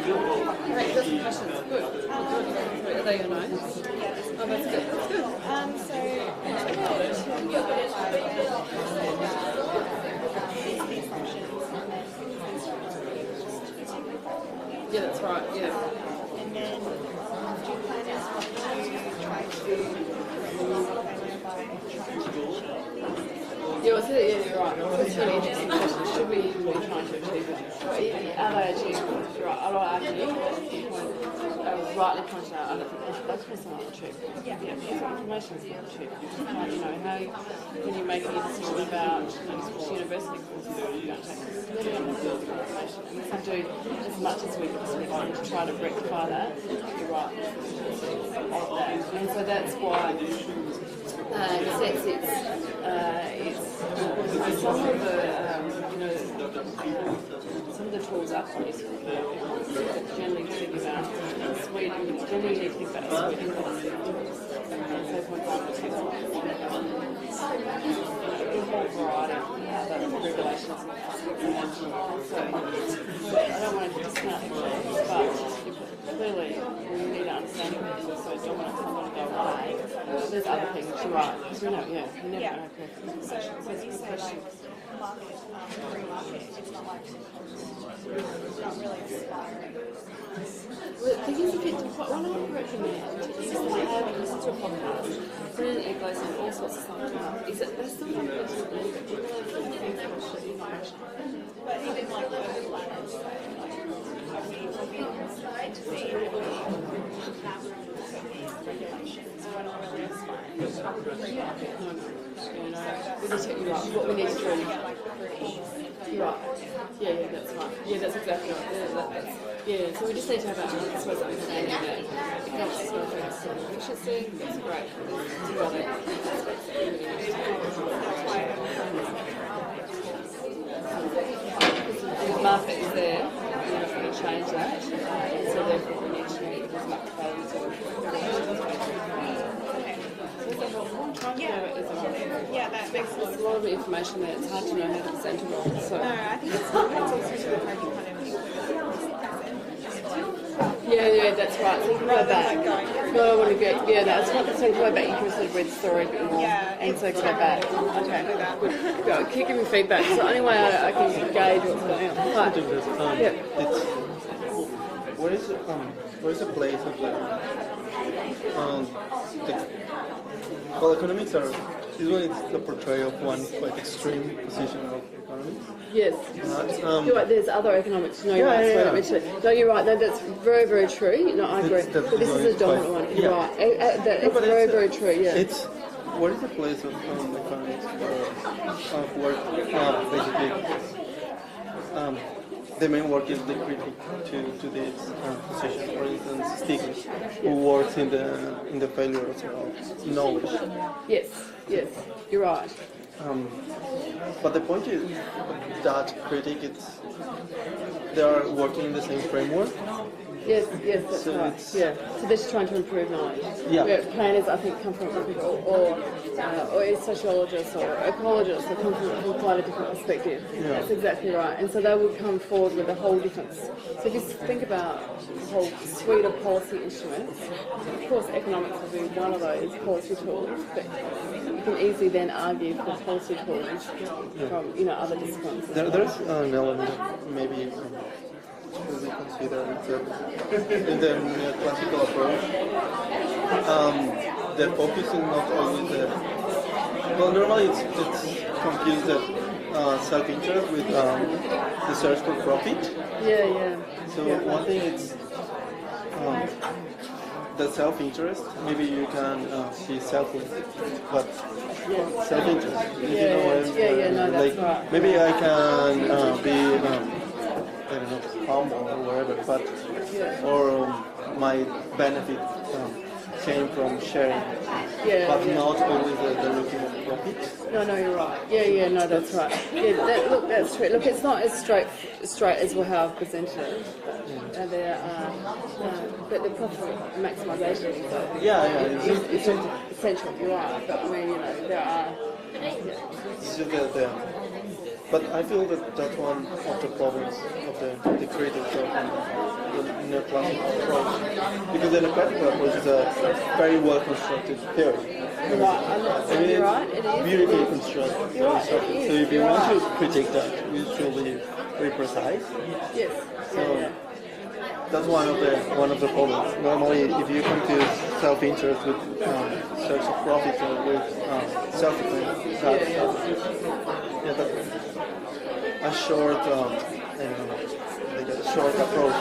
Great, just questions. Good. Are they your notes? Oh, that's good. That's good. Yeah, that's right. Yeah. And then do you plan to try to Yeah, well, yeah, you're right. It's really interesting question. Should we be trying to achieve it? Are they achieving it? You're right. I don't argue. Rightly pointed out, I don't think that's personal not achieved. Yeah, information is not achieved. You know, how when you're making a decision about which university courses you're going to take, it's really important information. And we can do as much as we can to try to rectify that. You're right. Of that. And so that's why, in a sense, it's some of the, some of the tools are quite useful. Generally think about Sweden, generally you need to think about Sweden. So for example, there's a whole variety of other regulations and so I don't want to discount things, but clearly we need to understand it because also don't want someone to go away. There's other things, you're right, because we know, you never know correct. so when you say like market, free market, it's not like it's not really aspiring. Well, the thing is, if it's what I would recommend is to have listen to a podcast. Then it goes in all sorts of stuff. Is it there's something that's really But even like the planners, like we decide to be have regulations, we're not really aspiring. we need to, you're right. What we need to do. You're right. Yeah, that's right. Yeah, that's exactly right. Yeah, so we just need to have our understanding that it comes to focus on efficiency. That's great. There's two other aspects that we really need to the market is there, we're not going to change that, so therefore we need to make as much value to Yeah, that makes there's a lot of information there, it's hard to know how to present it all. So. No, I think it's also really hard to kind of Yeah, that's right. So you can go back. No, I want to go. Yeah, that's right. So you can go back. You can sort of read the story a bit more. Yeah, and so go back. Okay. Good. Go. Keep giving feedback. So only way I can gauge what's going on. Right. Yeah. It's where is the place of well, economics are usually it's the portrayal of one quite extreme position of economics. Yes. You're right. There's other economics. No, you're right. Yeah. No, you're right. No, that's very, very true. No, I agree. That's But this is a dominant one. You're right. It's very, very true. Yeah. It's what is the place of economics where basically the main work is the critic to this position. For instance, Stiglitz, who works in the failures of knowledge. Yes. You're right. But the point is that critic, they are working in the same framework. Yes, that's So right. it's- Yeah, so they're just trying to improve knowledge. Yeah. Where planners, I think, come from or sociologists or ecologists that come from quite a different perspective. Yeah. That's exactly right. And so they would come forward with a whole different. So if you think about the whole suite of policy instruments, of course, economics will be one of those policy tools, but you can easily then argue for policy tools from other disciplines. There's an element of maybe we consider in the neoclassical approach. They're focusing not always well, normally it's confused self-interest with the search for profit. Yeah. So one thing is the self-interest. Maybe you can see selfless, but self-interest. No, that's right. Maybe I can be I don't know, humble or whatever, but or my benefit came from sharing, but not always the looking of profit. No, you're right. Yeah, no, that's right. Yeah, that's true. Look, it's not as straight as we have presented it, but the profit maximisation is essential. You're right, but I mean, there are. It's just But I feel that that's one of the problems of the critics of the neoclassical approach. Because the neoclassical approach is a very well constructed theory. Right, I mean, you're right, it is. Beautifully constructed. You're right, it is. So if you You're want right. to critique that, you should be very precise. Yes. So that's one of the problems. Normally, if you come to self-interest with search of profit or with self-defense, that's a short, like a short approach.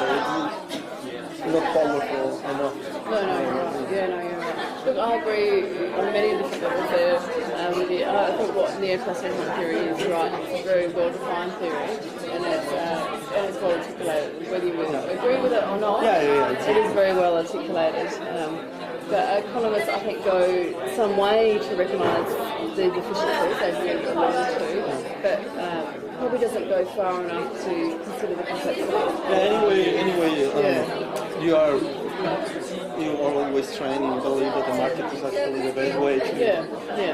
It's not powerful enough. No, you're right. Yeah, no, you're right. Look, I agree on many different levels there with you. I think what neoclassical theory is, right, it's a very well-defined theory, and it's well articulated. Whether you agree with it or not, it is very well articulated. But economists, I think, go some way to recognise the deficiencies as you alluded to, but probably doesn't go far enough to consider the complexity. You are always trying to believe that the market is actually the best way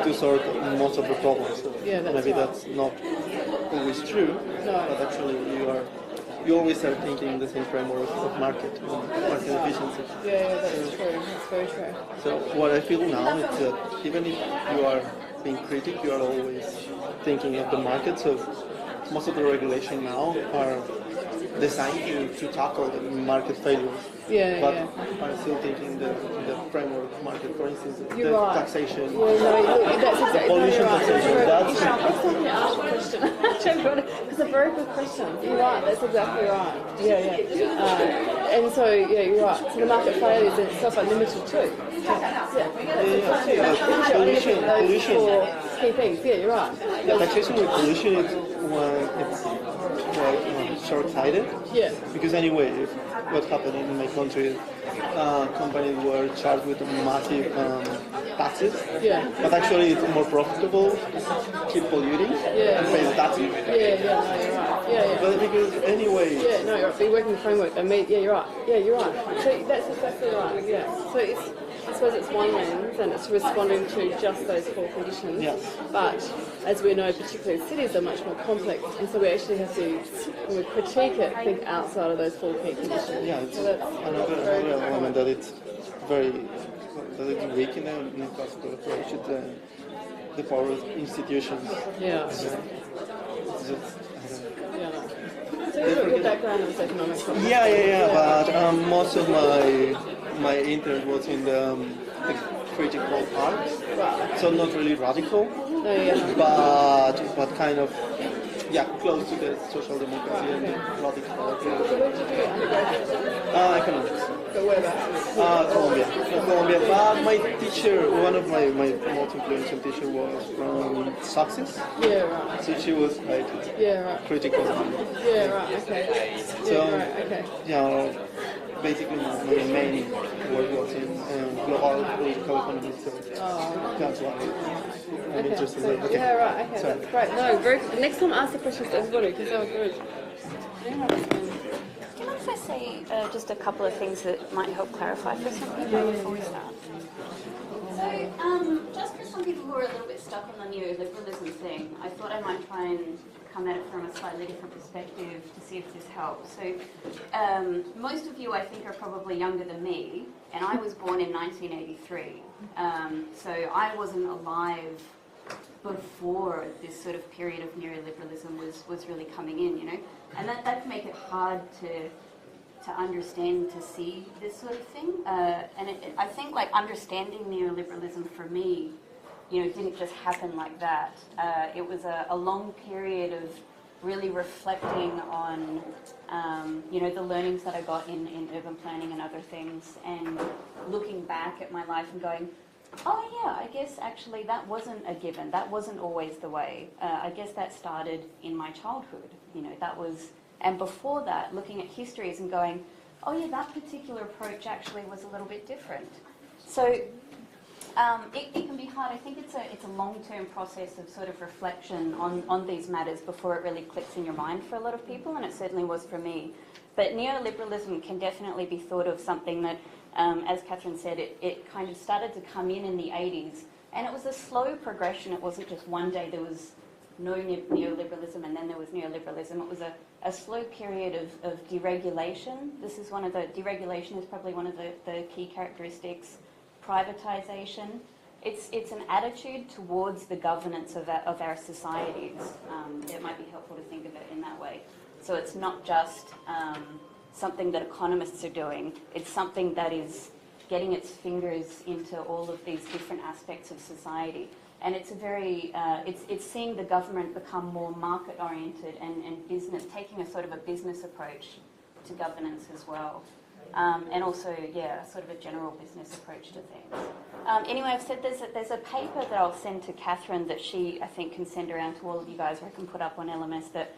to sort most of the problems. So maybe that's not always true, but actually you always are thinking in the same framework of market efficiency. Yeah, that's true. That's very true. So what I feel now is that even if you are being critic, you are always thinking of the market. So most of the regulation now are designed to tackle the market failures. But I'm still thinking the framework of market, for instance, You're the right. taxation. That's exactly Pollution right. taxation, That's something to ask a question. It's a very good question. You're right, that's exactly right. And so, you're right. So the market failures in itself are limited too. Pollution. Four key things. Yeah, you're right. Taxation with pollution is when it's short-sighted. Yeah. Because anyway, if what happened in my country, companies were charged with massive taxes. Yeah. But actually, it's more profitable to keep polluting and pay the taxes. No, you're right. But because anyway. You're right. Be working the framework. You're right. You're right. So that's exactly right. Yeah. So I suppose it's one lens, and it's responding to just those four conditions. Yes. But as we know, particularly cities are much more complex, and so we actually have to, when we critique it, think outside of those four key conditions. Yeah, it's So that's another element that it's weak in the classical approach. The power of institutions. Yeah. It's just, So your background is economics. but most of my interest was in the critical art, so not really radical, but kind of close to the social democracy and the radical art. So where did you do undergraduate? Economics. So whereabouts? Colombia. But my teacher, one of my most influential teacher was from Success. Yeah, right. So she was like critical. Yeah, right. Okay. So basically my main work was in global political economy. So that's why I'm interested in it. Okay. Yeah, right. Okay, Sorry. that's great. No, very. Next time, ask the questions to everybody because they were good. Can I first say just a couple of things that might help clarify for some people before we start? So, just for some people who are a little bit stuck on the neoliberalism thing, I thought I might try and come at it from a slightly different perspective to see if this helps. So, most of you, I think, are probably younger than me, and I was born in 1983. So I wasn't alive before this sort of period of neoliberalism was really coming in, you know, and that can make it hard to understand, to see this sort of thing. And I think like understanding neoliberalism for me, you know, didn't just happen like that. It was a long period of really reflecting on, you know, the learnings that I got in urban planning and other things, and looking back at my life and going, oh yeah, I guess actually that wasn't a given. That wasn't always the way. I guess that started in my childhood. You know, that was, and before that, looking at histories and going, oh yeah, that particular approach actually was a little bit different. So it can be hard. I think it's a long-term process of sort of reflection on these matters before it really clicks in your mind for a lot of people, and it certainly was for me. But neoliberalism can definitely be thought of something that, as Catherine said, it kind of started to come in the 80s, and it was a slow progression. It wasn't just one day there was no neoliberalism, and then there was neoliberalism. It was a slow period of deregulation. This is one of the, deregulation is probably one of the key characteristics. Privatisation. It's an attitude towards the governance of our societies. It might be helpful to think of it in that way. So it's not just something that economists are doing, it's something that is getting its fingers into all of these different aspects of society. And it's a very, it's seeing the government become more market-oriented and business, taking a sort of a business approach to governance as well. And also, yeah, sort of a general business approach to things. Anyway, I've said there's a paper that I'll send to Catherine that she, I think, can send around to all of you guys, or I can put up on LMS that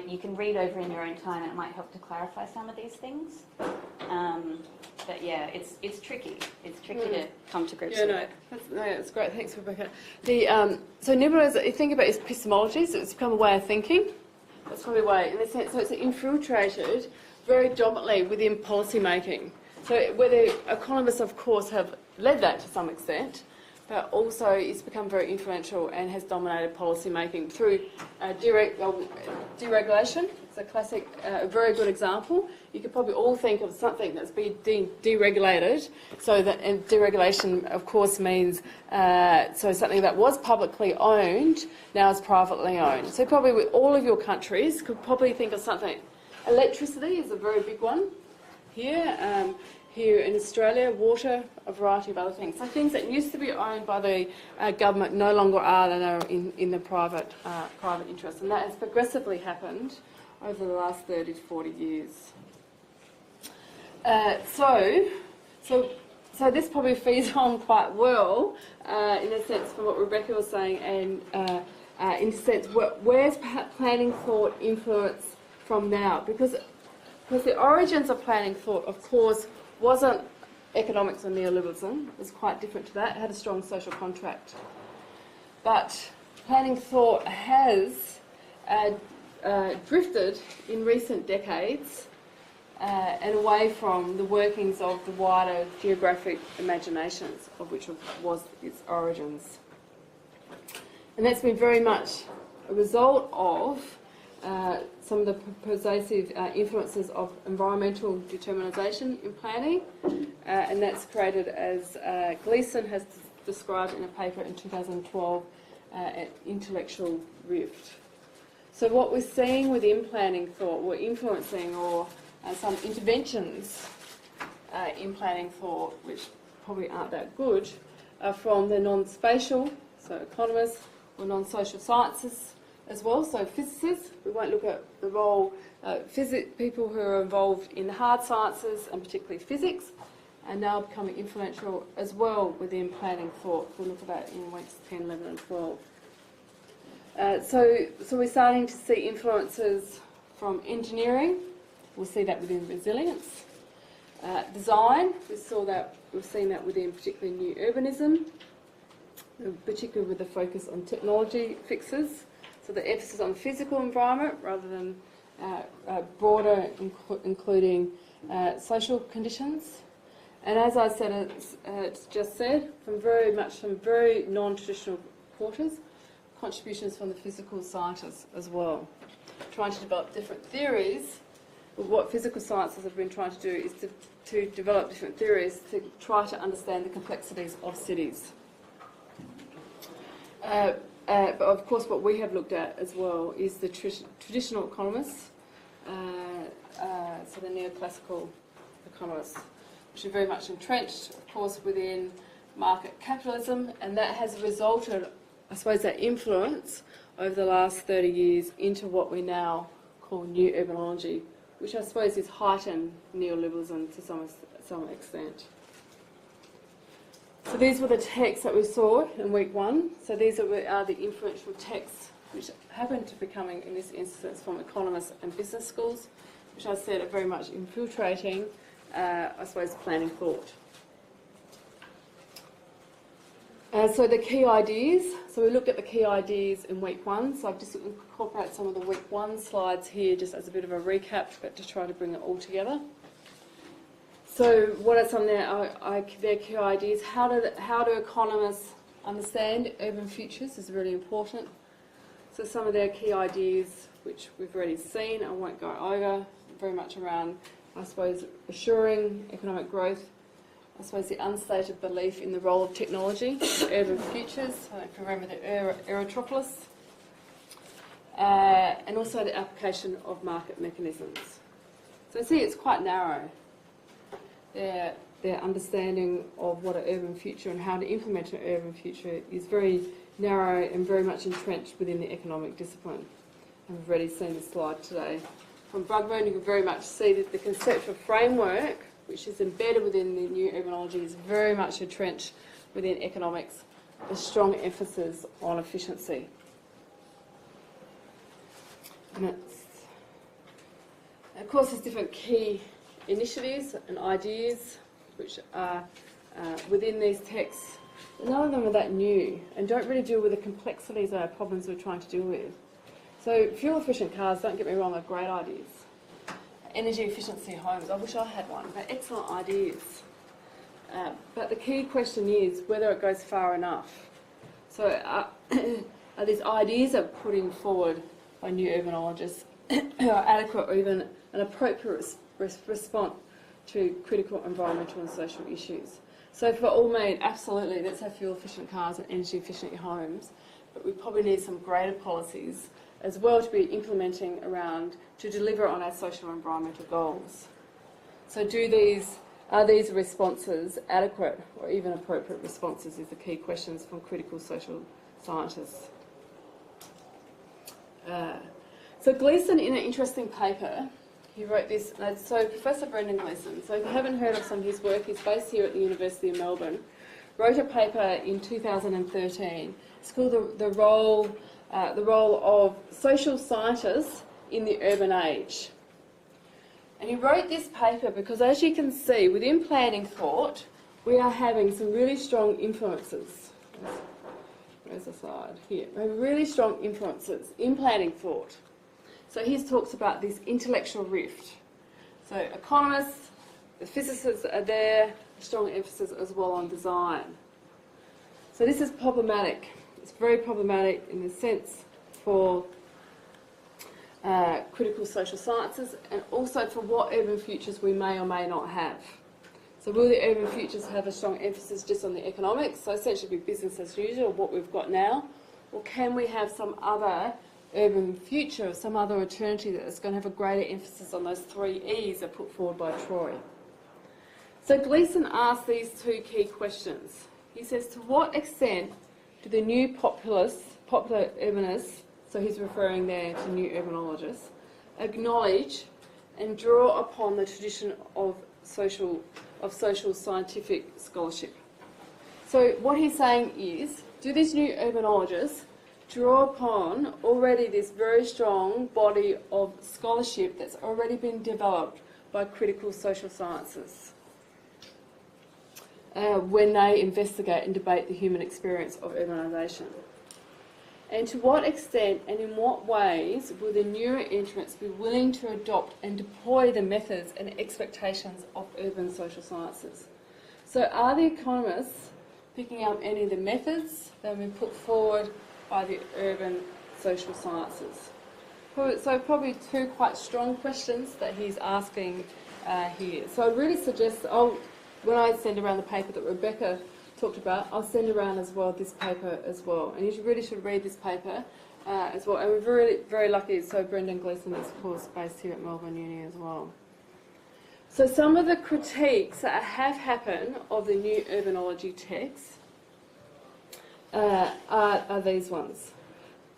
you can read over in your own time, and it might help to clarify some of these things. But yeah, it's tricky. It's tricky to come to grips with. That's great. Thanks, Rebecca. So neoliberalism, you think about epistemologies, it's become a way of thinking. That's probably a way, in a sense, so it's infiltrated very dominantly within policy making. So whether economists, of course, have led that to some extent, but also it's become very influential and has dominated policy making through deregulation. It's a classic, a very good example. You could probably all think of something that's been deregulated. So that, and deregulation, of course, means so something that was publicly owned now is privately owned. So probably with all of your countries could probably think of something. Electricity is a very big one here. Here in Australia, water, a variety of other things. So things that used to be owned by the government no longer are, and are in the private interest. And that has progressively happened over the last 30 to 40 years. So this probably feeds on quite well, in a sense, from what Rebecca was saying, and in a sense, where's planning thought influence from now? Because the origins of planning thought, of course, wasn't economics or neoliberalism. It was quite different to that. It had a strong social contract. But planning thought has drifted in recent decades and away from the workings of the wider geographic imaginations of which was its origins. And that's been very much a result of some of the pervasive influences of environmental determinisation in planning, and that's created, as Gleeson has described in a paper in 2012, an intellectual rift. So what we're seeing within planning thought, we're influencing or some interventions in planning thought, which probably aren't that good, are from the non-spatial, so economists, or non-social sciences, as well, so physicists. We won't look at the role people who are involved in the hard sciences and particularly physics, and now becoming influential as well within planning thought. We'll look at that in weeks 10, 11 and 12. So we're starting to see influences from engineering. We'll see that within resilience. Design, we've seen that within particularly new urbanism, particularly with the focus on technology fixes. So the emphasis on the physical environment rather than broader, including social conditions. And as I said, it's just said, from very non-traditional quarters, contributions from the physical scientists as well, trying to develop different theories. What physical sciences have been trying to do is to develop different theories to try to understand the complexities of cities. But of course what we have looked at as well is the traditional economists, so the neoclassical economists, which are very much entrenched, of course, within market capitalism, and that has resulted, I suppose, that influence over the last 30 years into what we now call new urbanology, which I suppose is heightened neoliberalism to some extent. So these were the texts that we saw in week 1. So these are the influential texts which happen to be coming, in this instance, from economists and business schools, which I said are very much infiltrating, I suppose, planning thought. So the key ideas. So we looked at the key ideas in week 1. So I've just incorporated some of the week 1 slides here just as a bit of a recap, but to try to bring it all together. So what are some of their key ideas? How do economists understand urban futures is really important. So some of their key ideas, which we've already seen, I won't go over, very much around, I suppose, assuring economic growth, I suppose the unstated belief in the role of technology, urban futures, so if you remember the Aerotropolis, and also the application of market mechanisms. So see, it's quite narrow. Their understanding of what an urban future and how to implement an urban future is very narrow and very much entrenched within the economic discipline. And we've already seen this slide today. From Brugman, you can very much see that the conceptual framework, which is embedded within the new urbanology, is very much entrenched within economics, with strong emphasis on efficiency. And of course, there's different key initiatives and ideas which are within these texts. None of them are that new and don't really deal with the complexities of our problems we're trying to deal with. So fuel-efficient cars, don't get me wrong, are great ideas. Energy efficiency homes, I wish I had one. They're excellent ideas. But the key question is whether it goes far enough. So are these ideas that are putting forward by new urbanologists are adequate or even an appropriate response to critical environmental and social issues? So for all mean, absolutely, let's have fuel-efficient cars and energy-efficient homes, but we probably need some greater policies as well to be implementing around to deliver on our social and environmental goals. So are these responses adequate or even appropriate responses is the key questions from critical social scientists. So Gleeson, in an interesting paper, he wrote this, so Professor Brendan Gleeson, so if you haven't heard of some of his work, he's based here at the University of Melbourne, wrote a paper in 2013. It's called the role of social scientists in the urban age. And he wrote this paper because, as you can see, within planning thought, we are having some really strong influences. Where's the slide? Here. We have really strong influences in planning thought. So he talks about this intellectual rift. So economists, the physicists are there, strong emphasis as well on design. So this is problematic. It's very problematic in the sense for critical social sciences and also for what urban futures we may or may not have. So will the urban futures have a strong emphasis just on the economics, so essentially be business as usual, what we've got now, or can we have some other urban future, some other alternative that's going to have a greater emphasis on those 3 E's that are put forward by Troy? So Gleeson asks these 2 key questions. He says, to what extent do the new popular urbanists, so he's referring there to new urbanologists, acknowledge and draw upon the tradition of social scientific scholarship? So what he's saying is, do these new urbanologists draw upon already this very strong body of scholarship that's already been developed by critical social sciences when they investigate and debate the human experience of urbanisation? And to what extent and in what ways will the newer entrants be willing to adopt and deploy the methods and expectations of urban social sciences? So are the economists picking up any of the methods that have been put forward by the urban social sciences? So probably 2 quite strong questions that he's asking here. So I really suggest, when I send around the paper that Rebecca talked about, I'll send around as well this paper as well. And you really should read this paper as well. And we're very, very lucky, so Brendan Gleeson is of course based here at Melbourne Uni as well. So some of the critiques that have happened of the new urbanology text are these ones.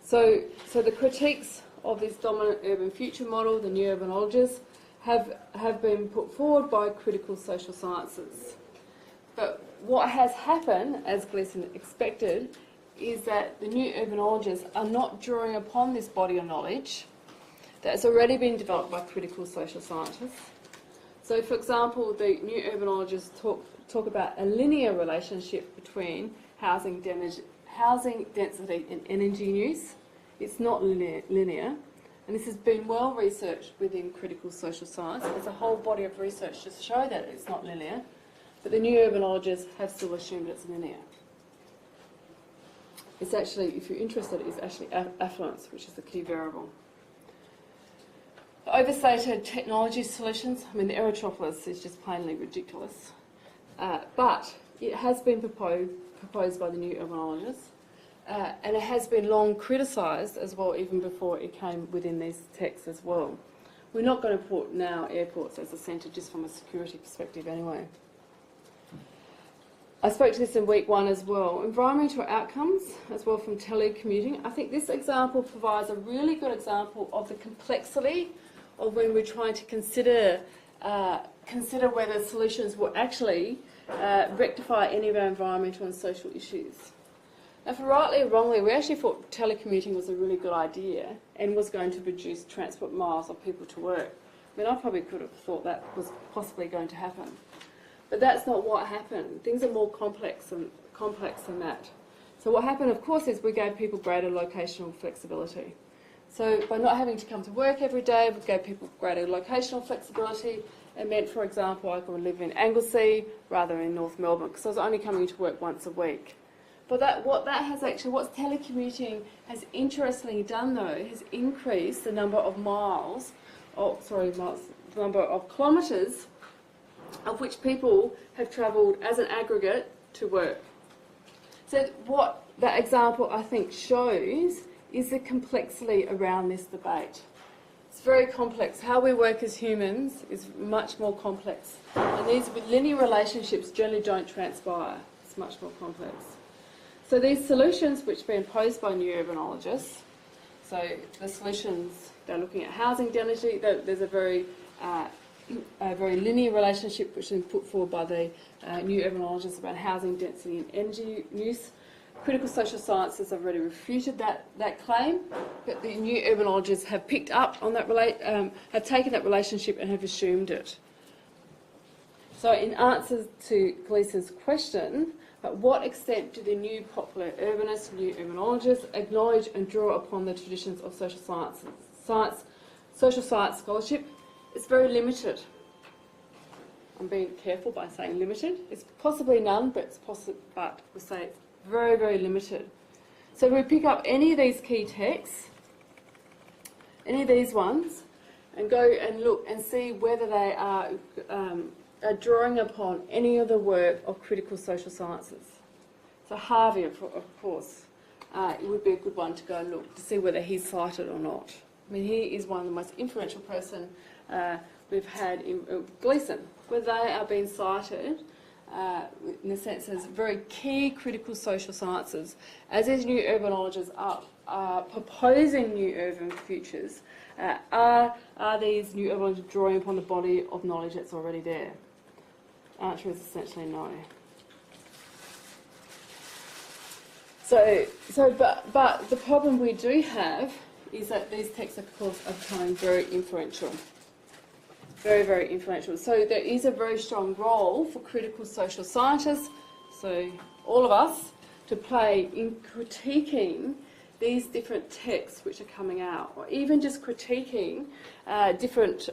So the critiques of this dominant urban future model, the new urbanologists, have been put forward by critical social sciences. But what has happened, as Gleeson expected, is that the new urbanologists are not drawing upon this body of knowledge that's already been developed by critical social scientists. So, for example, the new urbanologists talk about a linear relationship between housing density and energy use. It's not linear. And this has been well researched within critical social science. There's a whole body of research to show that it's not linear. But the new urbanologists have still assumed it's linear. It's actually, if you're interested, it's actually affluence, which is the key variable. The overstated technology solutions, I mean, the Erythropolis is just plainly ridiculous. But it has been proposed by the new urbanologists, and it has been long criticised as well, even before it came within these texts as well. We're not going to put now airports as a centre just from a security perspective anyway. I spoke to this in week 1 as well. Environmental outcomes, as well from telecommuting. I think this example provides a really good example of the complexity of when we're trying to consider whether solutions will actually rectify any of our environmental and social issues. Now, for rightly or wrongly, we actually thought telecommuting was a really good idea and was going to reduce transport miles of people to work. I mean, I probably could have thought that was possibly going to happen. But that's not what happened. Things are more complex than that. So what happened, of course, is we gave people greater locational flexibility. So by not having to come to work every day, we gave people greater locational flexibility. It meant, for example, I could live in Anglesea rather than in North Melbourne because I was only coming to work once a week. But what telecommuting has interestingly done though, has increased the number of the number of kilometres of which people have travelled as an aggregate to work. So what that example I think shows is the complexity around this debate. It's very complex. How we work as humans is much more complex. And these linear relationships generally don't transpire. It's much more complex. So these solutions which have been posed by new urbanologists, so the solutions, they're looking at housing density. There's a very linear relationship which has been put forward by the new urbanologists about housing density and energy use. Critical social sciences have already refuted that claim, but the new urbanologists have picked up on that, have taken that relationship and have assumed it. So in answer to Gleason's question, at what extent do the new popular urbanists, new urbanologists, acknowledge and draw upon the traditions of social science scholarship? It's very limited. I'm being careful by saying limited. It's possibly none, but we say it's very, very limited. So we pick up any of these key texts, any of these ones, and go and look and see whether they are drawing upon any of the work of critical social sciences. So Harvey, of course, it would be a good one to go and look to see whether he's cited or not. I mean, he is one of the most influential person we've had in Gleason, where they are being cited in a sense as very key critical social sciences, as these new urbanologists are proposing new urban futures. Are these new urbanologists drawing upon the body of knowledge that's already there? The answer is essentially no. But the problem we do have is that these texts, of course, are becoming very influential. Very, very influential. So there is a very strong role for critical social scientists, so all of us, to play in critiquing these different texts which are coming out, or even just critiquing different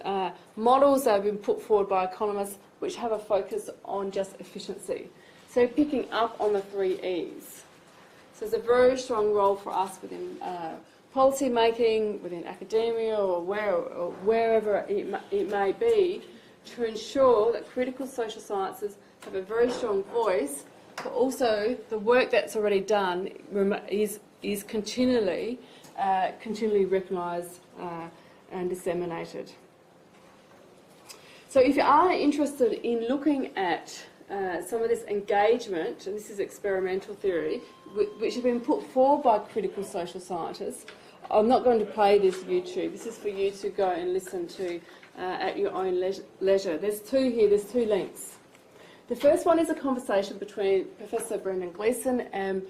models that have been put forward by economists which have a focus on just efficiency. So picking up on the 3 E's. So there's a very strong role for us within policy making, within academia, or wherever it may be, to ensure that critical social sciences have a very strong voice, but also the work that's already done is continually recognised and disseminated. So if you are interested in looking at some of this engagement, and this is experimental theory, which has been put forward by critical social scientists, I'm not going to play this YouTube. This is for you to go and listen to at your own leisure. There's two here, there's 2 links. The first one is a conversation between Professor Brendan Gleason and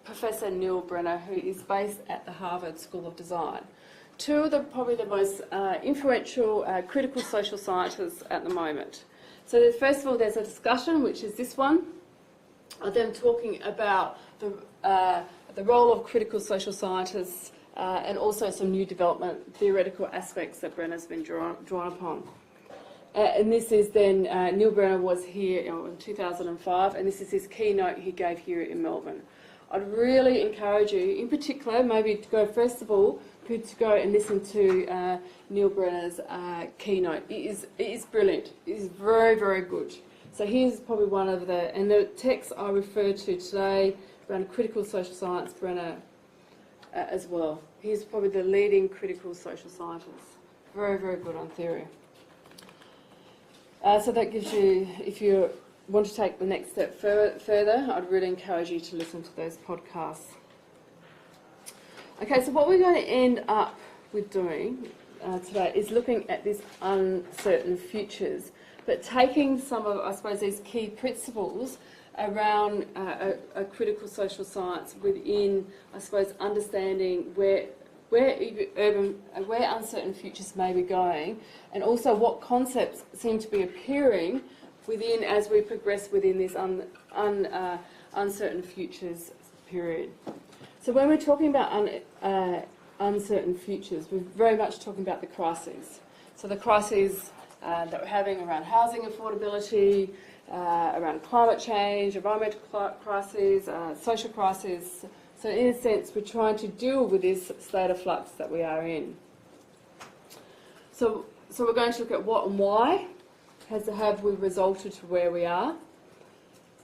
Professor Neil Brenner, who is based at the Harvard School of Design. 2 of probably the most influential critical social scientists at the moment. So first of all, there's a discussion, which is this one, of them talking about the role of critical social scientists and also some new development theoretical aspects that Brenner's been drawn upon. And this is then, Neil Brenner was here in 2005, and this is his keynote he gave here in Melbourne. I'd really encourage you, in particular, maybe to go first of all, to go and listen to Neil Brenner's keynote. It is brilliant. It is very, very good. So here's probably one of and the text I referred to today around critical social science, Brenner as well. He's probably the leading critical social scientist. Very, very good on theory. So that gives you, if you want to take the next step further, I'd really encourage you to listen to those podcasts. Okay, so what we're going to end up with doing today is looking at these uncertain futures, but taking some of, I suppose, these key principles around a critical social science within, I suppose, understanding where uncertain futures may be going, and also what concepts seem to be appearing within as we progress within this uncertain futures period. So when we're talking about uncertain futures, we're very much talking about the crises. So the crises that we're having around housing affordability, around climate change, environmental crises, social crises. So in a sense, we're trying to deal with this state of flux that we are in. So we're going to look at what and why have we resulted to where we are.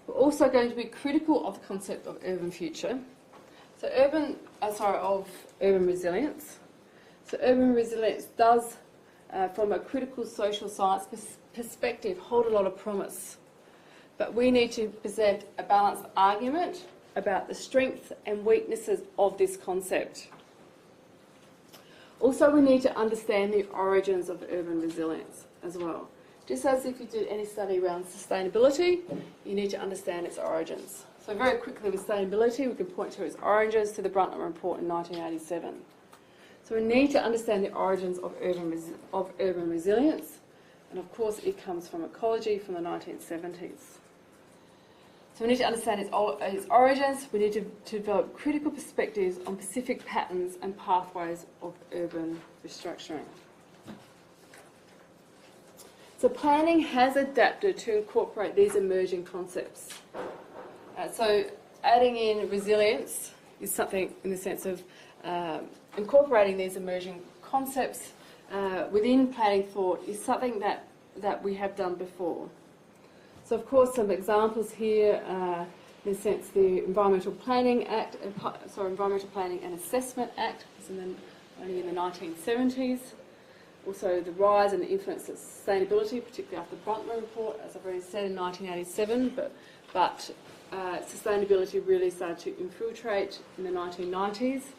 We're also going to be critical of the concept of urban future. So of urban resilience. So urban resilience does, from a critical social science perspective, hold a lot of promise. But we need to present a balanced argument about the strengths and weaknesses of this concept. Also, we need to understand the origins of urban resilience as well. Just as if you did any study around sustainability, you need to understand its origins. So very quickly with sustainability, we can point to its origins to the Brundtland Report in 1987. So we need to understand the origins of urban resilience, and of course it comes from ecology from the 1970s. So we need to understand its origins, we need to develop critical perspectives on specific patterns and pathways of urban restructuring. So planning has adapted to incorporate these emerging concepts. So adding in resilience is something in the sense of incorporating these emerging concepts within planning thought is something that we have done before. So of course some examples here, in a sense the Environmental Planning Act, Environmental Planning and Assessment Act was only in the 1970s. Also the rise and the influence of sustainability, particularly after the Brundtland Report, as I've already said, in 1987, but sustainability really started to infiltrate in the 1990s.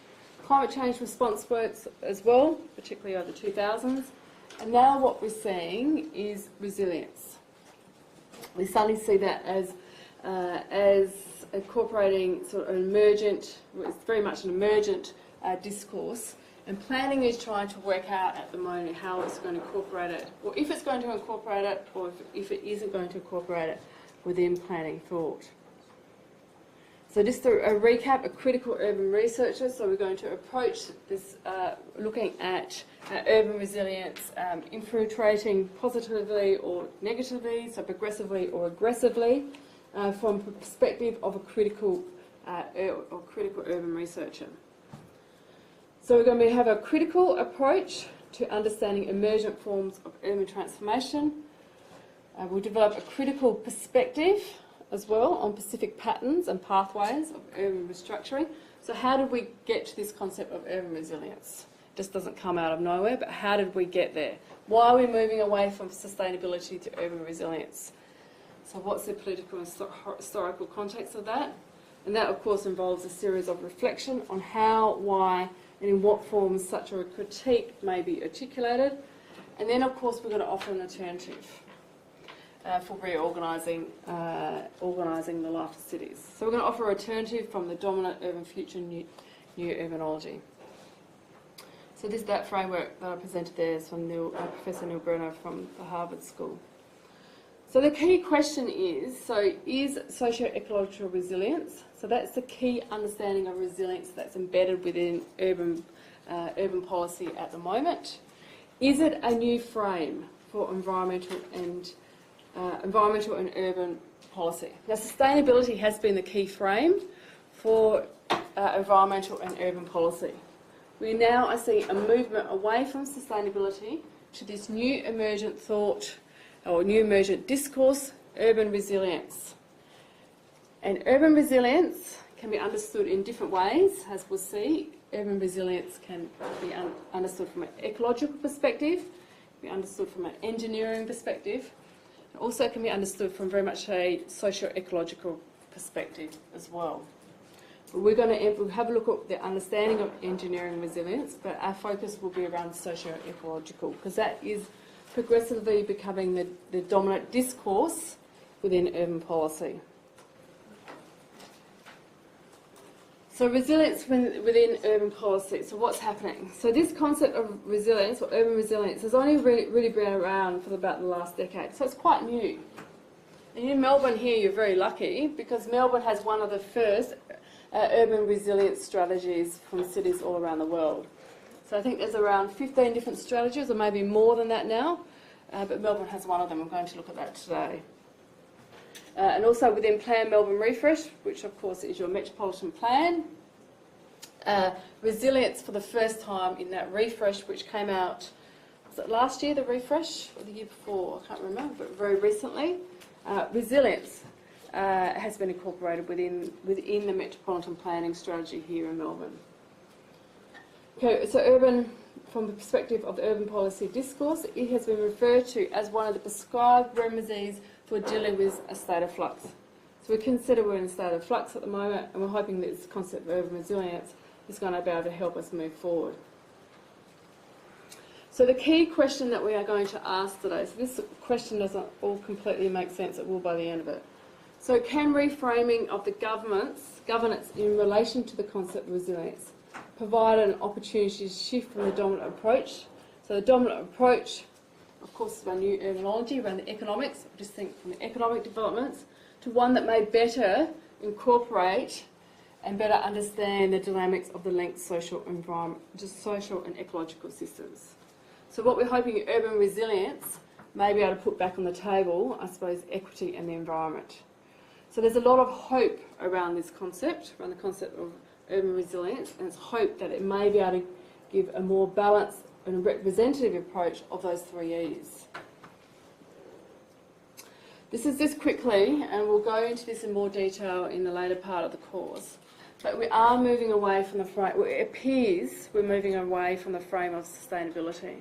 Climate change response works as well, particularly over the 2000s. And now what we're seeing is resilience. We suddenly see that as incorporating sort of an emergent, it's very much an emergent discourse. And planning is trying to work out at the moment how it's going to incorporate it, or if it's going to incorporate it, or if it isn't going to incorporate it within planning thought. So just a recap, a critical urban researcher, so we're going to approach this looking at urban resilience, infiltrating positively or negatively, so progressively or aggressively, from the perspective of a critical urban researcher. So we're going to have a critical approach to understanding emergent forms of urban transformation. We'll develop a critical perspective as well on specific patterns and pathways of urban restructuring. So how did we get to this concept of urban resilience? It just doesn't come out of nowhere, but how did we get there? Why are we moving away from sustainability to urban resilience? So what's the political and historical context of that? And that of course involves a series of reflection on how, why, and in what forms such a critique may be articulated. And then of course we're going to offer an alternative for reorganising organising the life of cities. So we're going to offer an alternative from the dominant urban future, new urbanology. So that framework that I presented there is from Professor Neil Brenner from the Harvard School. So the key question is socio-ecological resilience, so that's the key understanding of resilience that's embedded within urban policy at the moment. Is it a new frame for environmental and urban policy? Now sustainability has been the key frame for environmental and urban policy. We now are seeing a movement away from sustainability to this new emergent thought or new emergent discourse, urban resilience. And urban resilience can be understood in different ways, as we'll see. Urban resilience can be understood from an ecological perspective, be understood from an engineering perspective, and also can be understood from very much a socio-ecological perspective as well. But we'll have a look at the understanding of engineering resilience, but our focus will be around socio-ecological, because that is progressively becoming the dominant discourse within urban policy. So resilience within urban policy. So what's happening? So this concept of resilience, or urban resilience, has only really been around for about the last decade. So it's quite new. And in Melbourne here, you're very lucky, because Melbourne has one of the first urban resilience strategies from cities all around the world. So I think there's around 15 different strategies, or maybe more than that now, but Melbourne has one of them. I'm going to look at that today. And also within Plan Melbourne Refresh, which of course is your metropolitan plan, resilience for the first time in that refresh, which came out, was it last year, the refresh, or the year before? I can't remember, but very recently. Resilience has been incorporated within the metropolitan planning strategy here in Melbourne. Okay, so urban, from the perspective of the urban policy discourse, it has been referred to as one of the prescribed remedies for dealing with a state of flux. So we consider we're in a state of flux at the moment, and we're hoping that this concept of urban resilience is going to be able to help us move forward. So the key question that we are going to ask today, so this question doesn't all completely make sense, it will by the end of it. So can reframing of the governance in relation to the concept of resilience provide an opportunity to shift from the dominant approach? So the dominant approach, of course, is around new urbanology, around the economics, just think from the economic developments, to one that may better incorporate and better understand the dynamics of the linked social environment, just social and ecological systems. So what we're hoping urban resilience may be able to put back on the table, I suppose, equity and the environment. So there's a lot of hope around this concept, around the concept of urban resilience, and it's hope that it may be able to give a more balanced and a representative approach of those three E's. This is just quickly, and we'll go into this in more detail in the later part of the course, but we are moving away from the frame, well, it appears we're moving away from the frame of sustainability.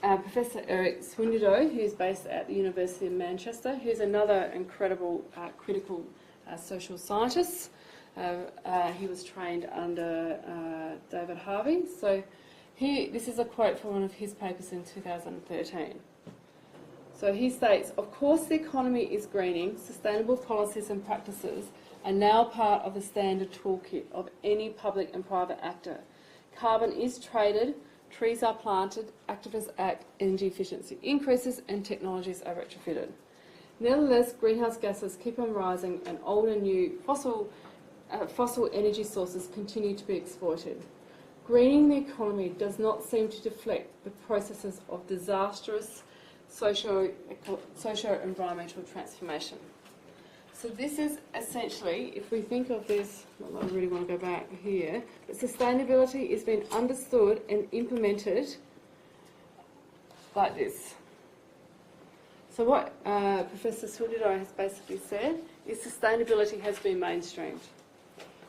Professor Eric Swindido, who's based at the University of Manchester, who's another incredible critical social scientist. He was trained under David Harvey. So this is a quote from one of his papers in 2013. So he states, "Of course the economy is greening, sustainable policies and practices are now part of the standard toolkit of any public and private actor. Carbon is traded, trees are planted, activists act, energy efficiency increases and technologies are retrofitted. Nevertheless, greenhouse gases keep on rising and old and new fossil energy sources continue to be exploited. Greening the economy does not seem to deflect the processes of disastrous socio-environmental transformation." So this is essentially, if we think of this, well, I really want to go back here, but sustainability is being understood and implemented like this. So what Professor Swindido has basically said is sustainability has been mainstreamed.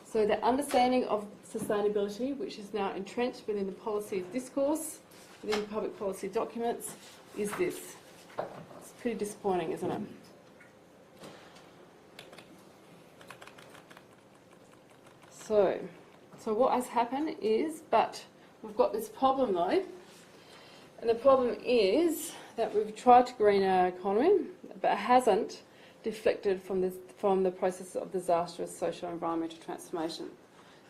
So the understanding of sustainability, which is now entrenched within the policy discourse, within public policy documents, is this. It's pretty disappointing, isn't it? So what has happened is, but we've got this problem though, and the problem is that we've tried to green our economy, but it hasn't deflected from the process of disastrous social and environmental transformation.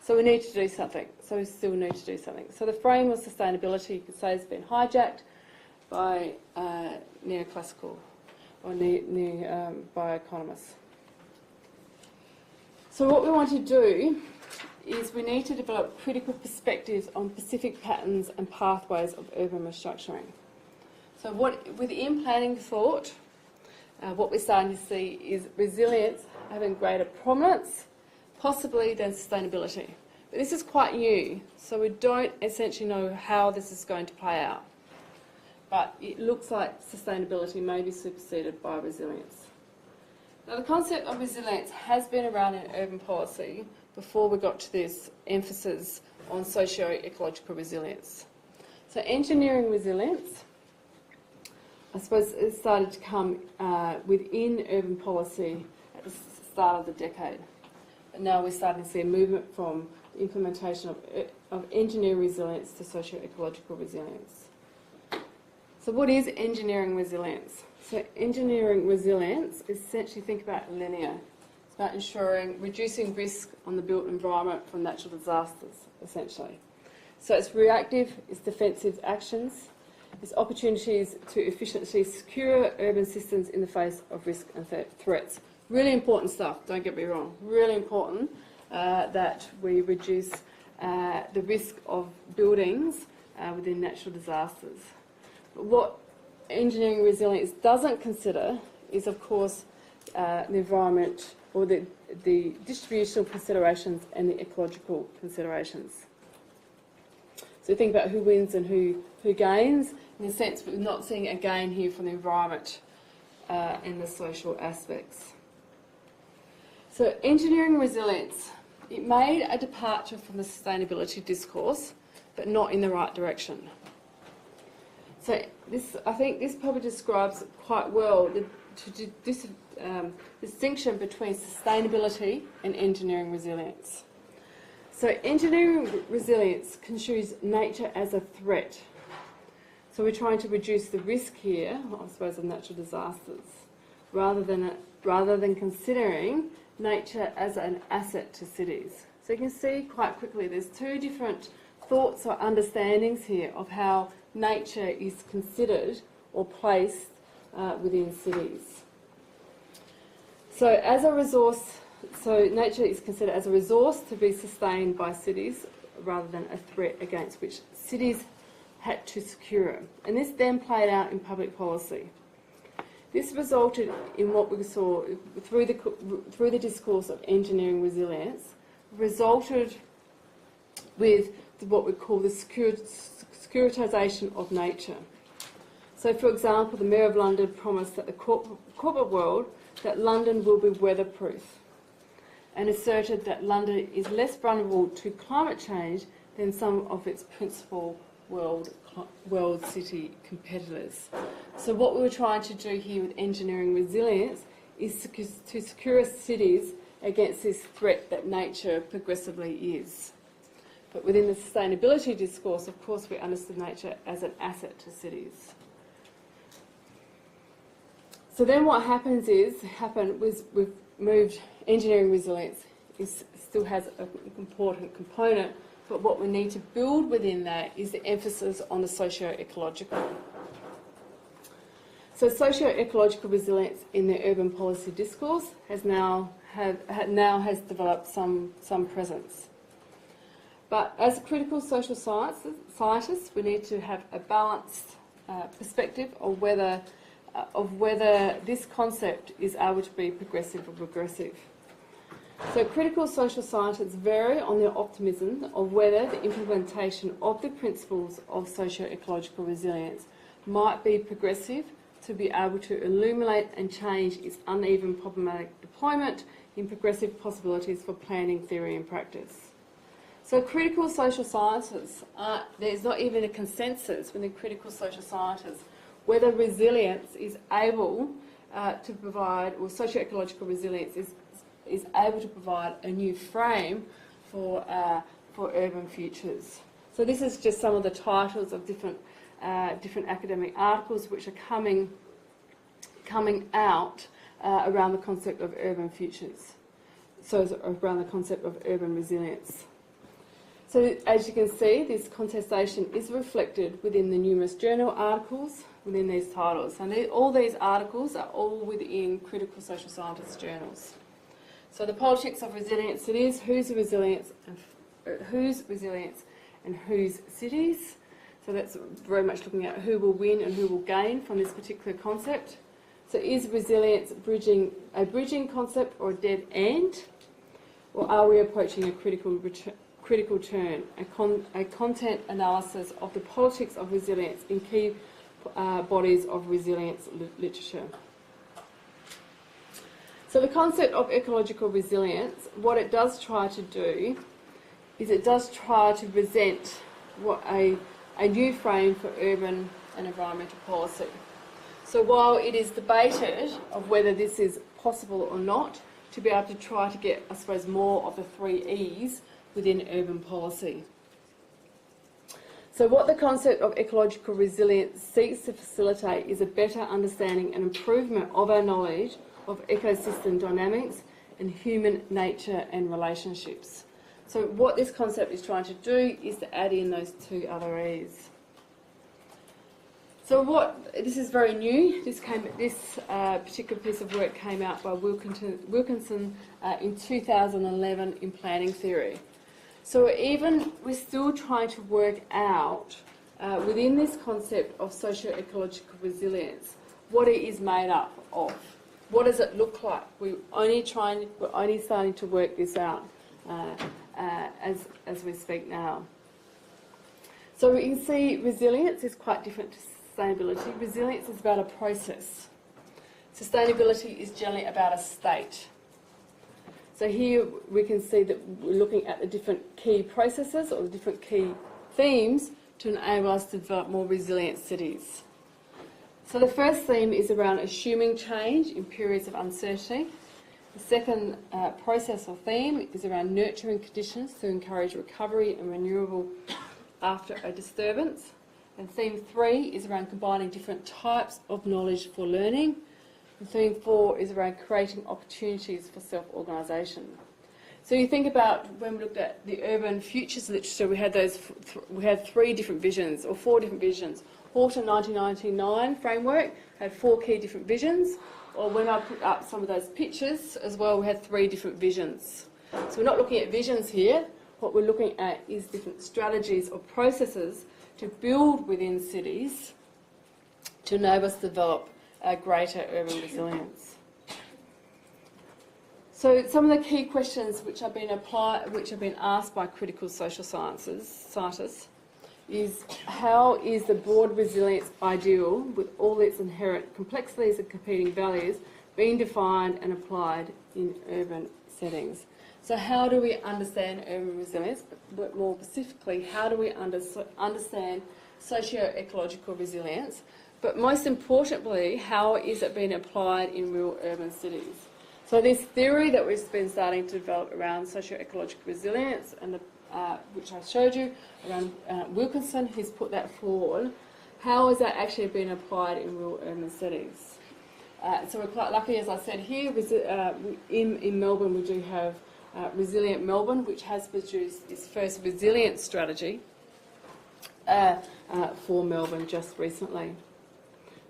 So we need to do something. So we still need to do something. So the frame of sustainability, you could say, has been hijacked by neoclassical or by economists. So what we want to do is we need to develop critical perspectives on specific patterns and pathways of urban restructuring. So within planning thought, what we're starting to see is resilience having greater prominence, possibly then sustainability. But this is quite new, so we don't essentially know how this is going to play out. But it looks like sustainability may be superseded by resilience. Now, the concept of resilience has been around in urban policy before we got to this emphasis on socio-ecological resilience. So engineering resilience, I suppose, it started to come within urban policy at the start of the decade. And now we're starting to see a movement from the implementation of engineering resilience to socio-ecological resilience. So what is engineering resilience? So engineering resilience is essentially, think about linear. It's about ensuring, reducing risk on the built environment from natural disasters, essentially. So it's reactive, it's defensive actions, it's opportunities to efficiently secure urban systems in the face of risk and threats. Really important stuff, don't get me wrong. Really important that we reduce the risk of buildings within natural disasters. But what engineering resilience doesn't consider is, of course, the environment or the distributional considerations and the ecological considerations. So think about who wins and who gains. In a sense, we're not seeing a gain here from the environment and the social aspects. So engineering resilience, it made a departure from the sustainability discourse, but not in the right direction. So I think this probably describes quite well the distinction between sustainability and engineering resilience. So engineering resilience construes nature as a threat. So we're trying to reduce the risk here, I suppose, of natural disasters, rather than considering nature as an asset to cities. So you can see quite quickly there's two different thoughts or understandings here of how nature is considered or placed within cities. So as a resource, so nature is considered as a resource to be sustained by cities rather than a threat against which cities had to secure. And this then played out in public policy. This resulted in what we saw through the discourse of engineering resilience, resulted with what we call the securitisation of nature. So, for example, the Mayor of London promised that the corporate world that London will be weatherproof, and asserted that London is less vulnerable to climate change than some of its principal world city competitors. So what we were trying to do here with engineering resilience is to secure cities against this threat that nature progressively is. But within the sustainability discourse, of course, we understood nature as an asset to cities. So then what happens was we've moved engineering resilience still has an important component, but what we need to build within that is the emphasis on the socio-ecological. So socio-ecological resilience in the urban policy discourse has now developed some presence. But as critical social scientists, we need to have a balanced perspective of whether this concept is able to be progressive or regressive. So critical social scientists vary on their optimism of whether the implementation of the principles of socio-ecological resilience might be progressive to be able to illuminate and change its uneven problematic deployment in progressive possibilities for planning, theory and practice. So critical social scientists, there's not even a consensus within critical social scientists whether resilience is able to provide, or socio-ecological resilience is able to provide a new frame for urban futures. So this is just some of the titles of different academic articles which are coming out around the concept of urban futures. So around the concept of urban resilience. So as you can see, this contestation is reflected within the numerous journal articles within these titles. And all these articles are all within critical social scientists journals. So the politics of resilience, it is whose resilience and whose cities. So that's very much looking at who will win and who will gain from this particular concept. So is resilience a bridging concept or a dead end? or are we approaching a critical turn? A content analysis of the politics of resilience in key bodies of resilience literature. So the concept of ecological resilience, what it does try to do is it does try to present what a new frame for urban and environmental policy. So while it is debated of whether this is possible or not, to be able to try to get, I suppose, more of the 3 E's within urban policy. So what the concept of ecological resilience seeks to facilitate is a better understanding and improvement of our knowledge of ecosystem dynamics and human nature and relationships. So what this concept is trying to do is to add in those 2 other E's. So this is very new. This particular piece of work came out by Wilkinson in 2011 in planning theory. So we're still trying to work out within this concept of socio-ecological resilience what it is made up of. What does it look like? We're only starting to work this out as we speak now. So we can see resilience is quite different to sustainability. Resilience is about a process. Sustainability is generally about a state. So here we can see that we're looking at the different key processes or the different key themes to enable us to develop more resilient cities. So the first theme is around assuming change in periods of uncertainty. The second process or theme is around nurturing conditions to encourage recovery and renewal after a disturbance. And theme 3 is around combining different types of knowledge for learning. And theme 4 is around creating opportunities for self-organisation. So you think about when we looked at the urban futures literature, we had 3 different visions or 4 different visions. Horton 1999 framework had 4 key different visions. Or when I put up some of those pictures as well, we had 3 different visions. So we're not looking at visions here. What we're looking at is different strategies or processes to build within cities to enable us to develop a greater urban resilience. So some of the key questions which have been asked by critical social scientists is how is the broad resilience ideal with all its inherent complexities and competing values being defined and applied in urban settings? So how do we understand urban resilience, but more specifically, how do we understand socio-ecological resilience? But most importantly, how is it being applied in real urban cities? So this theory that we've been starting to develop around socio-ecological resilience, and which I showed you, around Wilkinson, who's put that forward, how is that actually being applied in real urban settings? So we're quite lucky, as I said here, in Melbourne we do have Resilient Melbourne, which has produced its first resilience strategy for Melbourne just recently.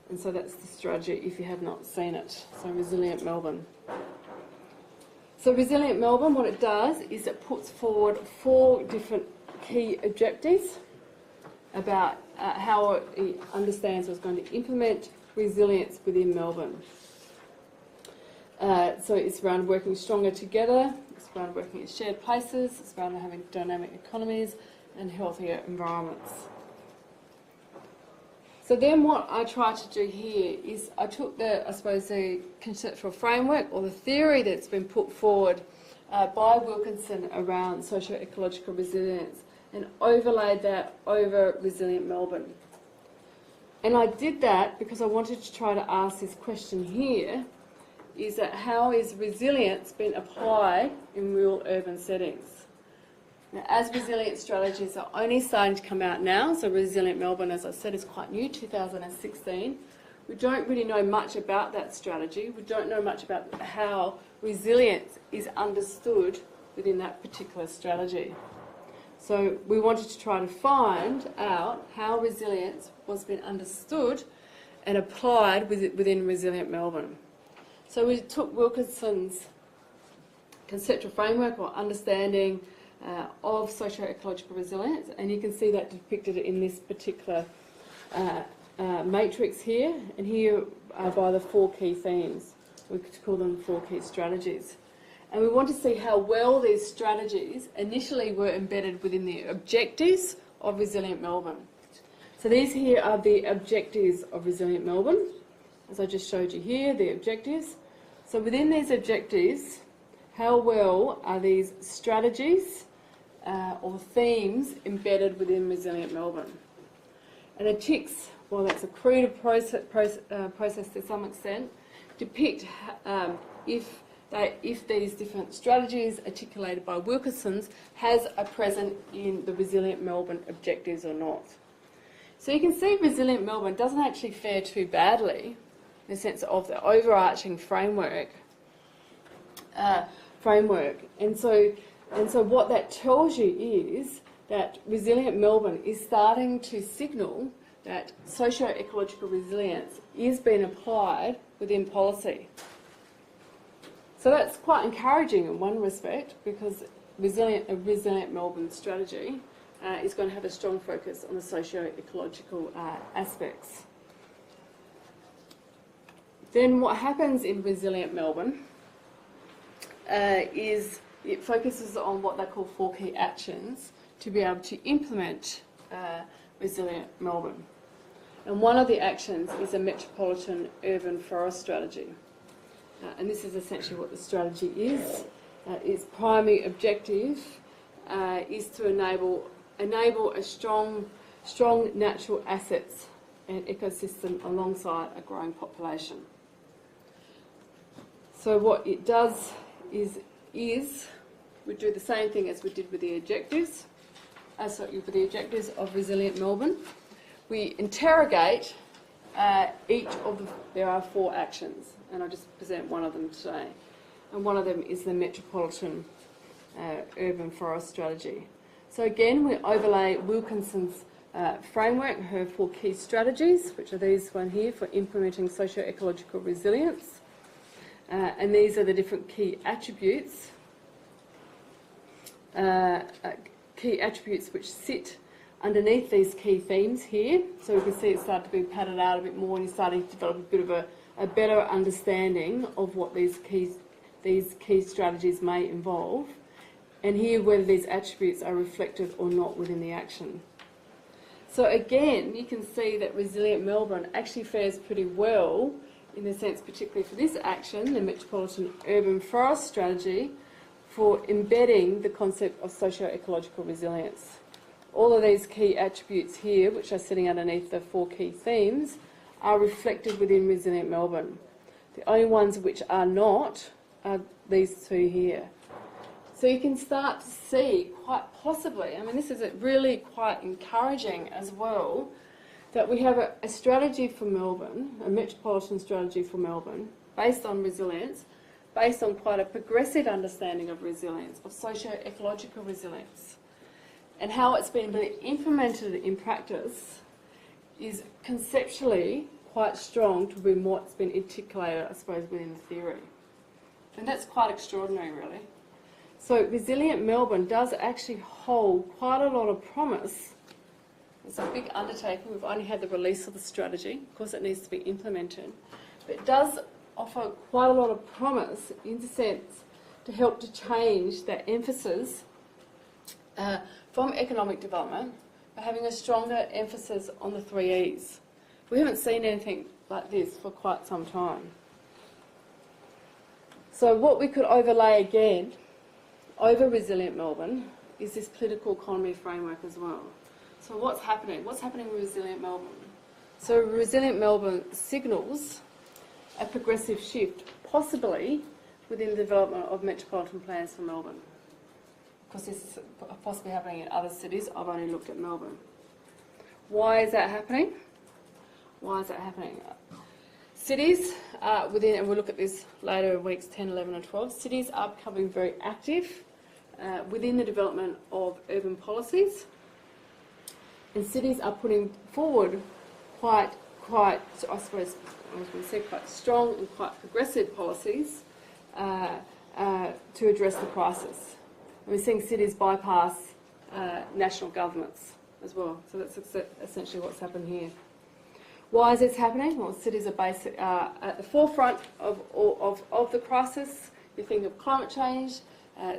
And so that's the strategy if you have not seen it. So Resilient Melbourne. So Resilient Melbourne, what it does is it puts forward 4 different key objectives about how it understands it's going to implement resilience within Melbourne. So it's around working stronger together, it's around working in shared places, it's around having dynamic economies and healthier environments. So then what I tried to do here is I took the conceptual framework or the theory that's been put forward by Wilkinson around socio-ecological resilience and overlaid that over Resilient Melbourne. And I did that because I wanted to try to ask this question here, is that how is resilience being applied in real urban settings? Now, as resilience strategies are only starting to come out now, so Resilient Melbourne, as I said, is quite new, 2016, we don't really know much about that strategy. We don't know much about how resilience is understood within that particular strategy. So we wanted to try to find out how resilience was being understood and applied within Resilient Melbourne. So we took Wilkinson's conceptual framework or understanding of socio-ecological resilience, and you can see that depicted in this particular matrix here, and here are by the 4 key themes. We could call them 4 key strategies. And we want to see how well these strategies initially were embedded within the objectives of Resilient Melbourne. So these here are the objectives of Resilient Melbourne, as I just showed you here, the objectives. So within these objectives, how well are these strategies or themes embedded within Resilient Melbourne? And the ticks, well, that's a crude process to some extent, depict if these different strategies articulated by Wilkinson's has a present in the Resilient Melbourne objectives or not. So you can see Resilient Melbourne doesn't actually fare too badly in the sense of the overarching framework. And so what that tells you is that Resilient Melbourne is starting to signal that socio-ecological resilience is being applied within policy. So that's quite encouraging in one respect, because a Resilient Melbourne strategy is going to have a strong focus on the socio-ecological aspects. Then what happens in Resilient Melbourne is it focuses on what they call 4 key actions to be able to implement Resilient Melbourne. And one of the actions is a metropolitan urban forest strategy. And this is essentially what the strategy is. Its primary objective is to enable a strong natural assets and ecosystem alongside a growing population. So what it does is we do the same thing as we did with the objectives, with the objectives of Resilient Melbourne. We interrogate each of the, there are 4 actions, and I'll just present one of them today. And one of them is the Metropolitan Urban Forest Strategy. So again, we overlay Wilkinson's framework, her 4 key strategies, which are these one here for implementing socio-ecological resilience. And these are the different key attributes which sit underneath these key themes here. So we can see it started to be padded out a bit more, and you're starting to develop a bit of a better understanding of what these key strategies may involve, and here whether these attributes are reflected or not within the action. So again, you can see that Resilient Melbourne actually fares pretty well in the sense, particularly for this action, the Metropolitan Urban Forest Strategy, for embedding the concept of socio-ecological resilience. All of these key attributes here, which are sitting underneath the 4 key themes, are reflected within Resilient Melbourne. The only ones which are not are these 2 here. So you can start to see quite possibly, I mean, this is really quite encouraging as well, that we have a strategy for Melbourne, a metropolitan strategy for Melbourne, based on resilience, based on quite a progressive understanding of resilience, of socio-ecological resilience. And how it's been really implemented in practice is conceptually quite strong to be what's been articulated, I suppose, within the theory. And that's quite extraordinary, really. So Resilient Melbourne does actually hold quite a lot of promise. It's a big undertaking. We've only had the release of the strategy. Of course, it needs to be implemented. But it does offer quite a lot of promise in the sense to help to change that emphasis from economic development, by having a stronger emphasis on the 3 E's. We haven't seen anything like this for quite some time. So what we could overlay again over Resilient Melbourne is this political economy framework as well. So what's happening? What's happening with Resilient Melbourne? So Resilient Melbourne signals a progressive shift, possibly within the development of metropolitan plans for Melbourne. Because this is possibly happening in other cities. I've only looked at Melbourne. Why is that happening? Why is that happening? Cities within, and we'll look at this later in weeks 10, 11 and 12, cities are becoming very active within the development of urban policies. And cities are putting forward quite, I suppose, I was going to say quite strong and quite progressive policies to address the crisis. We're seeing cities bypass national governments as well. So that's essentially what's happened here. Why is this happening? Well, cities are at the forefront of the crisis we think of climate change.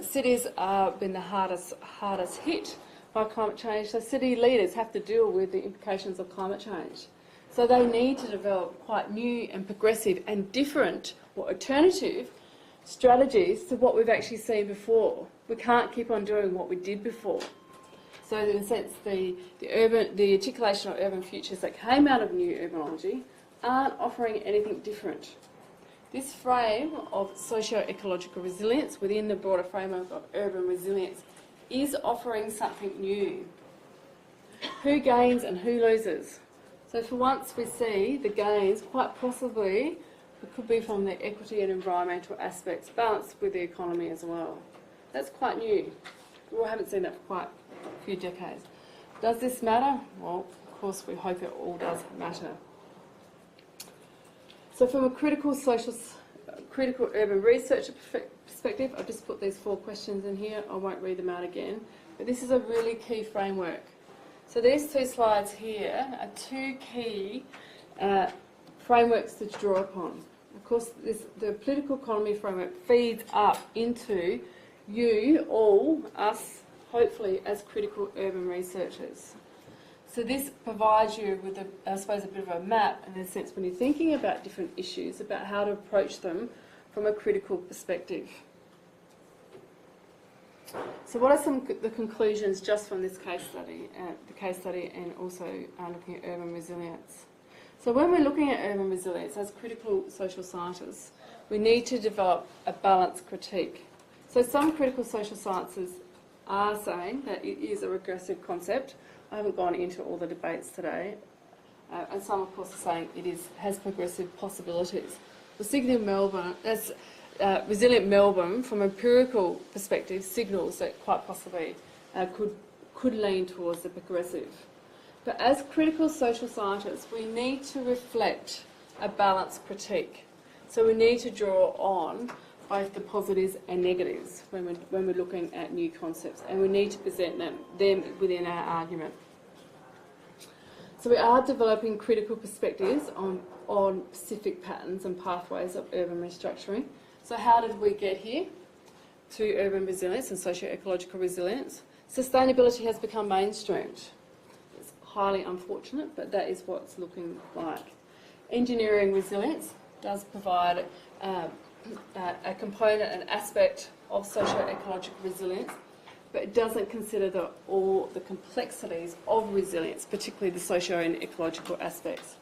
Cities have been the hardest hit by climate change, so city leaders have to deal with the implications of climate change. So they need to develop quite new and progressive and different or alternative strategies to what we've actually seen before. We can't keep on doing what we did before. So in a sense, the articulation of urban futures that came out of new urbanology aren't offering anything different. This frame of socio-ecological resilience within the broader framework of urban resilience is offering something new. Who gains and who loses? So for once we see the gains, quite possibly, it could be from the equity and environmental aspects balanced with the economy as well. That's quite new. We haven't seen that for quite a few decades. Does this matter? Well, of course we hope it all does matter. So from a critical urban researcher perspective, I've just put these 4 questions in here. I won't read them out again. But this is a really key framework. So these 2 slides here are 2 key frameworks to draw upon. Of course, the political economy framework feeds up into you, all, us, hopefully, as critical urban researchers. So this provides you with, I suppose, a bit of a map, in a sense, when you're thinking about different issues, about how to approach them from a critical perspective. So what are the conclusions just from this case study, and also looking at urban resilience? So when we're looking at urban resilience as critical social scientists, we need to develop a balanced critique. So some critical social sciences are saying that it is a regressive concept. I haven't gone into all the debates today. And some, of course, are saying it has progressive possibilities. The Resilient Melbourne, from an empirical perspective, signals that quite possibly could lean towards the progressive. But as critical social scientists, we need to reflect a balanced critique. So we need to draw on both the positives and negatives when we're looking at new concepts, and we need to present them within our argument. So we are developing critical perspectives on specific patterns and pathways of urban restructuring. So how did we get here to urban resilience and socio-ecological resilience? Sustainability has become mainstreamed. It's highly unfortunate, but that is what it's looking like. Engineering resilience does provide a component, an aspect of socio-ecological resilience, but it doesn't consider all the complexities of resilience, particularly the socio and ecological aspects.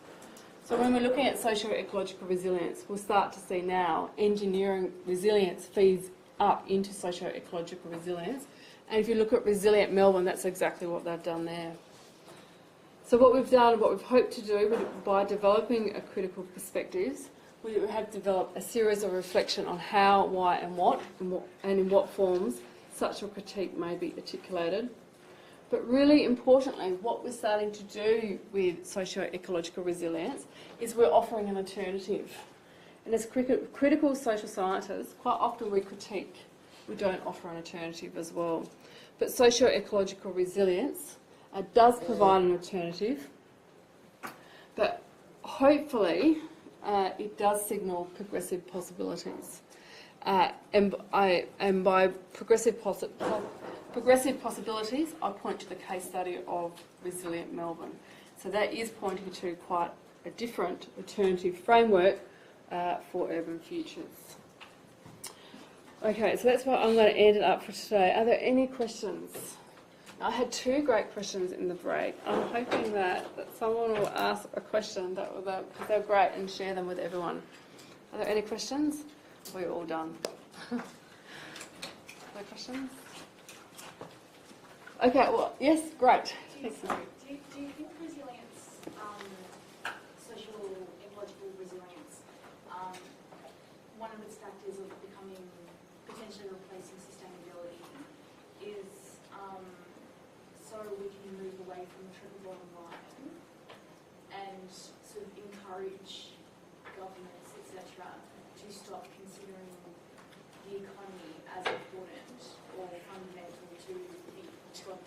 So when we're looking at socio-ecological resilience, we'll start to see now engineering resilience feeds up into socio-ecological resilience. And if you look at Resilient Melbourne, that's exactly what they've done there. So what we've done, what we've hoped to do by developing a critical perspectives, we have developed a series of reflection on how, why and what, and in what forms such a critique may be articulated. But really importantly, what we're starting to do with socio-ecological resilience is we're offering an alternative. And as critical social scientists, quite often we critique, we don't offer an alternative as well. But socio-ecological resilience does provide an alternative, but hopefully it does signal progressive possibilities. And by progressive possibilities, I point to the case study of Resilient Melbourne. So that is pointing to quite a different alternative framework for urban futures. Okay, so that's what I'm going to end it up for today. Are there any questions? I had 2 great questions in the break. I'm hoping that someone will ask a question because they're great, and share them with everyone. Are there any questions? We're all done. No questions? Okay, well, yes, great. Do you think resilience, social ecological resilience, one of its factors of becoming potentially replacing sustainability is so we can move away from the triple bottom line and sort of encourage governments, etc., to stop considering the economy as important or fundamental to the goals?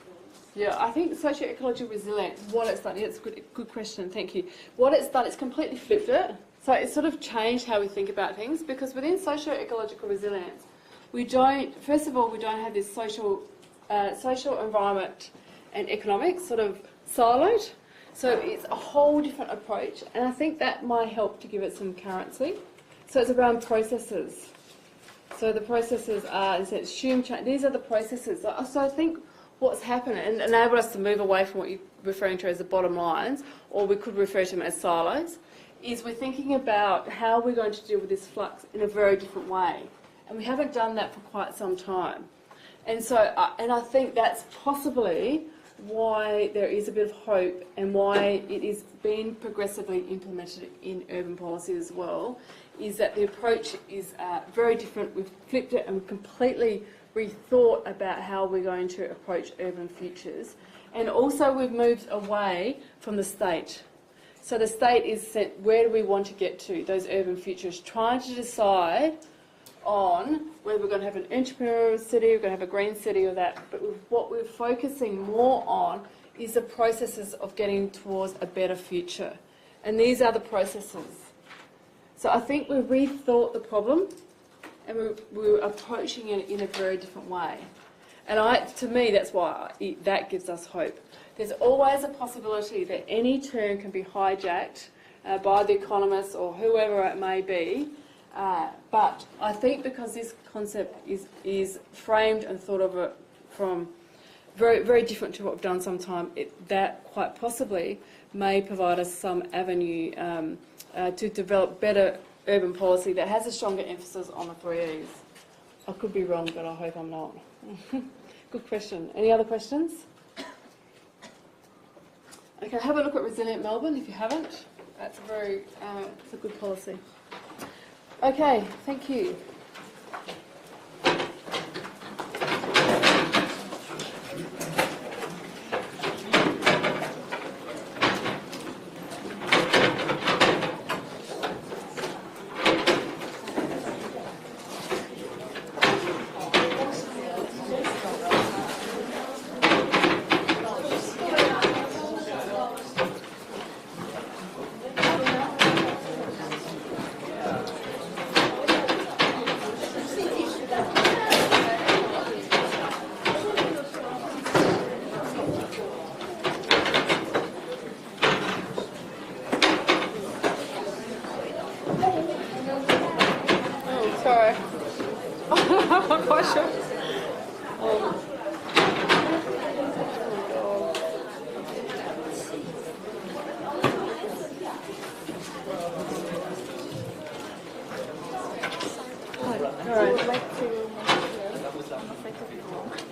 Yeah, I think socio-ecological resilience, what it's done, it's a good question, thank you. What it's done, it's completely flipped it. So it's sort of changed how we think about things, because within socio-ecological resilience, we don't, first of all, we don't have this social environment and economics sort of siloed. So it's a whole different approach, and I think that might help to give it some currency. So it's around processes. So the processes are, as I said, these are the processes. So I think what's happened and enabled us to move away from what you're referring to as the bottom lines, or we could refer to them as silos, is we're thinking about how we're going to deal with this flux in a very different way. And we haven't done that for quite some time. And so, and I think that's possibly why there is a bit of hope and why it is being progressively implemented in urban policy as well, is that the approach is very different. We've flipped it and we've completely rethought about how we're going to approach urban futures. And also we've moved away from the state. So the state is set, where do we want to get to, those urban futures, trying to decide on whether we're going to have an entrepreneurial city, we're going to have a green city or that. But what we're focusing more on is the processes of getting towards a better future. And these are the processes. So I think we've rethought the problem and we're approaching it in a very different way. And to me, that's why that gives us hope. There's always a possibility that any term can be hijacked by the economists or whoever it may be. But I think because this concept is framed and thought of from very, very different to what we've done sometime, that quite possibly may provide us some avenue to develop better urban policy that has a stronger emphasis on the 3 E's. I could be wrong, but I hope I'm not. Good question. Any other questions? Okay, have a look at Resilient Melbourne if you haven't. That's it's a good policy. Okay, thank you. Sorry. I'm not quite sure.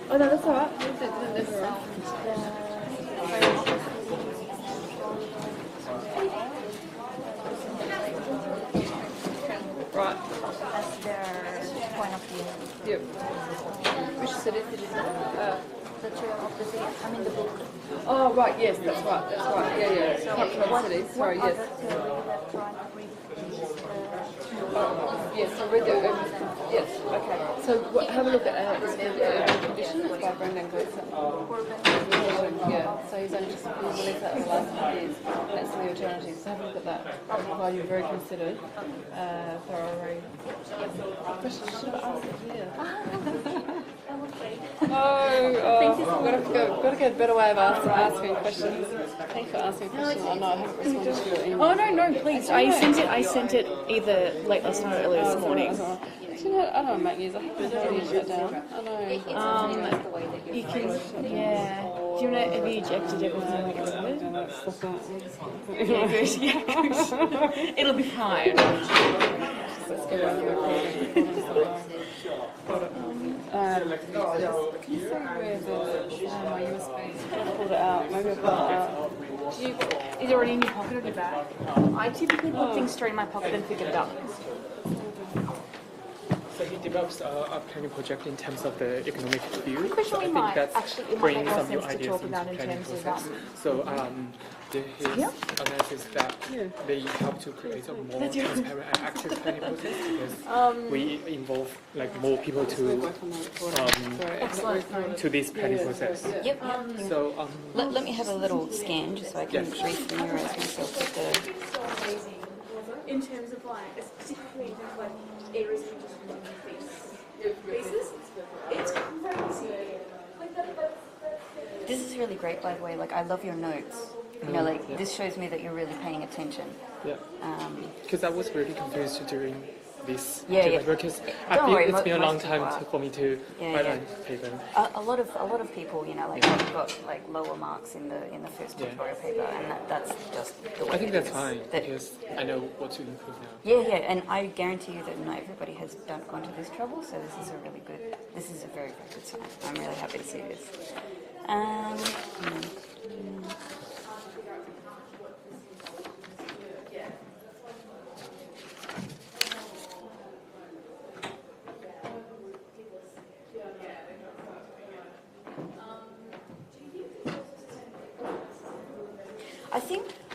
Oh no, that's all right. That's all right. Right. That's their point of view. Yep. Which city did you say? The two of the city, I mean the book. Oh, right, yes, that's right, Yeah, yeah. So Can't city, sorry, yes. Other theory that trying to read Yes, I read the yes, okay. So have a look at this urban condition. It's by Brendan Gleeson. Yeah, so he's only just released that in the last few years. That's the alternative. So have a look at that. While you're very considered, thorough read. Question should have asked it here. Got to get a better way of asking questions. Thank you for asking questions. I know I haven't responded to your email. Oh no, please. I sent it either late last night or early this morning. Do you know, I don't know, mate, I haven't had you shut down. I know. the way that You can, yeah. Do you want to, have you ejected everything that you're with? Yeah, good. It'll be fine. Let's go back to the recording. Can you say where my USB is? I pulled it out. Maybe I pulled it out. Is it already in your pocket or your bag? I typically put things straight in my pocket and pick it up. So he develops a planning project in terms of the economic view. Question So we I think might that's actually, it might bringing make more some new sense to ideas talk into about in planning terms of process. So his analysis that they help to create a more transparent and active planning process because we involve like more people to this planning process. Yep. So Let me have a little scan just so I can refamiliarise myself with the. in terms of like, specifically in terms of like areas of interest in pieces, it's crazy. Like This is really great, by the way. Like, I love your notes. You know, like, this shows me that you're really paying attention. Yeah. Because I was really confused during this Yeah. because Don't worry, it's been a long most time people are. for me to write a paper. A lot of people, you know, like have got like lower marks in the first tutorial paper, and that's just the way I think it that's is. fine That- because I know what to improve now. yeah, and I guarantee you that not everybody has gone to this trouble, so this is a very, very good sign. I'm really happy to see this.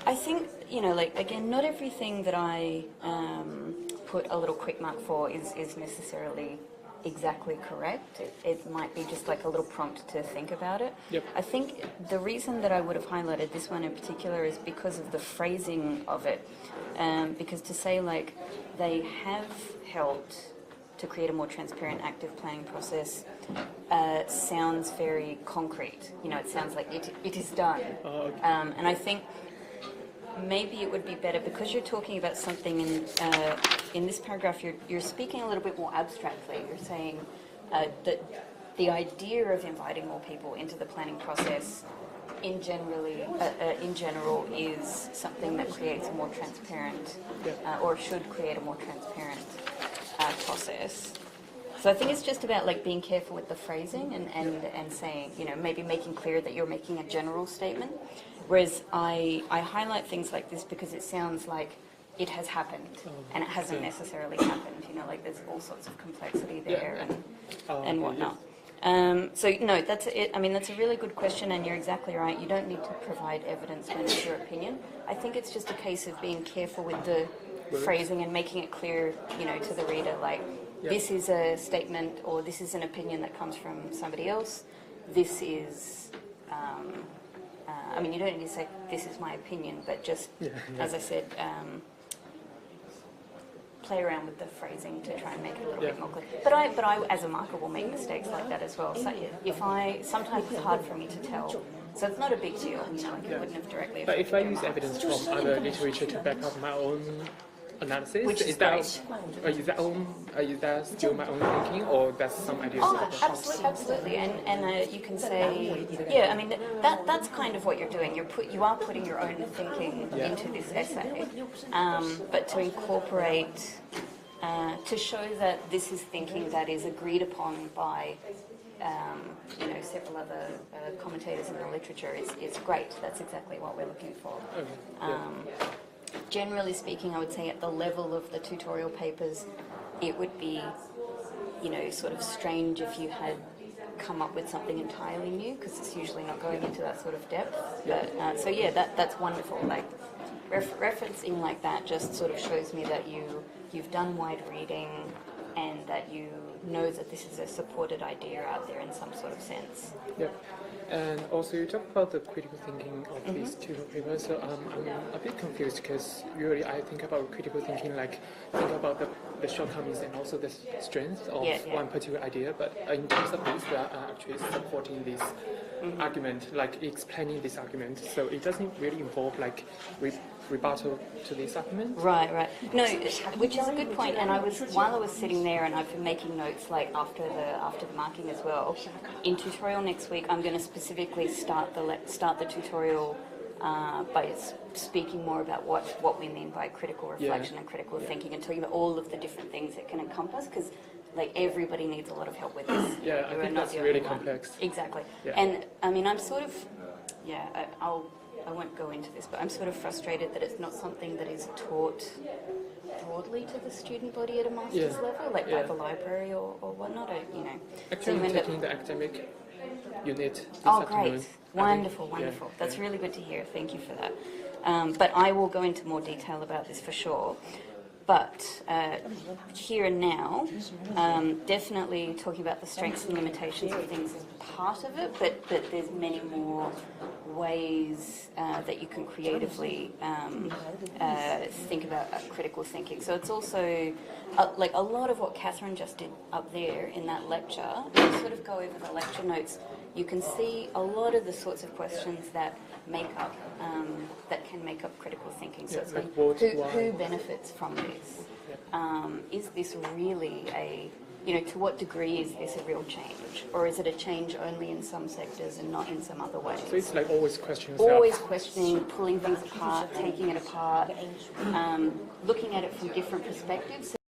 I think, you know, like, again, not everything that I put a little quick mark for is necessarily exactly correct. It might be just like a little prompt to think about it. Yep. I think the reason that I would have highlighted this one in particular is because of the phrasing of it. Because to say, like, they have helped to create a more transparent, active planning process sounds very concrete. You know, it sounds like it is done. Oh, okay. And I think maybe it would be better, because you're talking about something in this paragraph, you're speaking a little bit more abstractly. You're saying that the idea of inviting more people into the planning process in general is something that creates a more transparent or should create a more transparent process. So I think it's just about like being careful with the phrasing and saying, you know, maybe making clear that you're making a general statement. Whereas I highlight things like this because it sounds like it has happened, and it hasn't necessarily happened. You know, like there's all sorts of complexity there and whatnot. So no, that's it. I mean, that's a really good question, and you're exactly right. You don't need to provide evidence when it's your opinion. I think it's just a case of being careful with the phrasing and making it clear, you know, to the reader, like this is a statement or this is an opinion that comes from somebody else. This is. I mean, you don't need to say, this is my opinion, but just, as I said, play around with the phrasing to try and make it a little bit more clear. But I, as a marker, will make mistakes like that as well. So sometimes it's hard for me to tell. So it's not a big deal, you know, like it wouldn't have directly But if I affected use your evidence marks. from other literature to back up my own analysis, Which is is that still my own thinking, or that's some ideas? Absolutely, and you can say, I mean that's kind of what you're doing. You are putting your own thinking into this essay, but to incorporate, to show that this is thinking that is agreed upon by, you know, several other commentators in the literature is great. That's exactly what we're looking for. Generally speaking, I would say at the level of the tutorial papers, it would be, you know, sort of strange if you had come up with something entirely new, because it's usually not going into that sort of depth. But so yeah, that's wonderful. Like referencing like that just sort of shows me that you've done wide reading and that you know that this is a supported idea out there in some sort of sense. Yep. And also you talk about the critical thinking of these two papers, so I'm a bit confused because usually I think about critical thinking like think about the shortcomings and also the strengths of one particular idea, but in terms of this, we are actually supporting this argument, like explaining this argument, so it doesn't really involve like rebuttal to this argument. Right. No, which is a good point. And while I was sitting there, and I've been making notes like after the marking as well. In tutorial next week, I'm going to specifically start the tutorial by speaking more about what we mean by critical reflection and critical thinking, and talking about all of the different things it can encompass, because like everybody needs a lot of help with this. Yeah, I think that's really complex. Exactly. Yeah. And I mean, I'm sort of, I won't go into this, but I'm sort of frustrated that it's not something that is taught broadly to the student body at a master's level, like by the library or whatnot, you know. Actually, so taking the academic unit this great. afternoon. Wonderful. That's really good to hear. Thank you for that. But I will go into more detail about this for sure. but here and now, definitely talking about the strengths and limitations of things is part of it, but there's many more ways that you can creatively think about critical thinking. So it's also like a lot of what Catherine just did up there in that lecture. If you sort of go over the lecture notes, you can see a lot of the sorts of questions that make up that can make up critical thinking. So it's like who benefits from this? Is this really a, you know, to what degree is this a real change, or is it a change only in some sectors and not in some other ways? So it's like always questioning. Always questioning, pulling things apart, taking it apart, looking at it from different perspectives.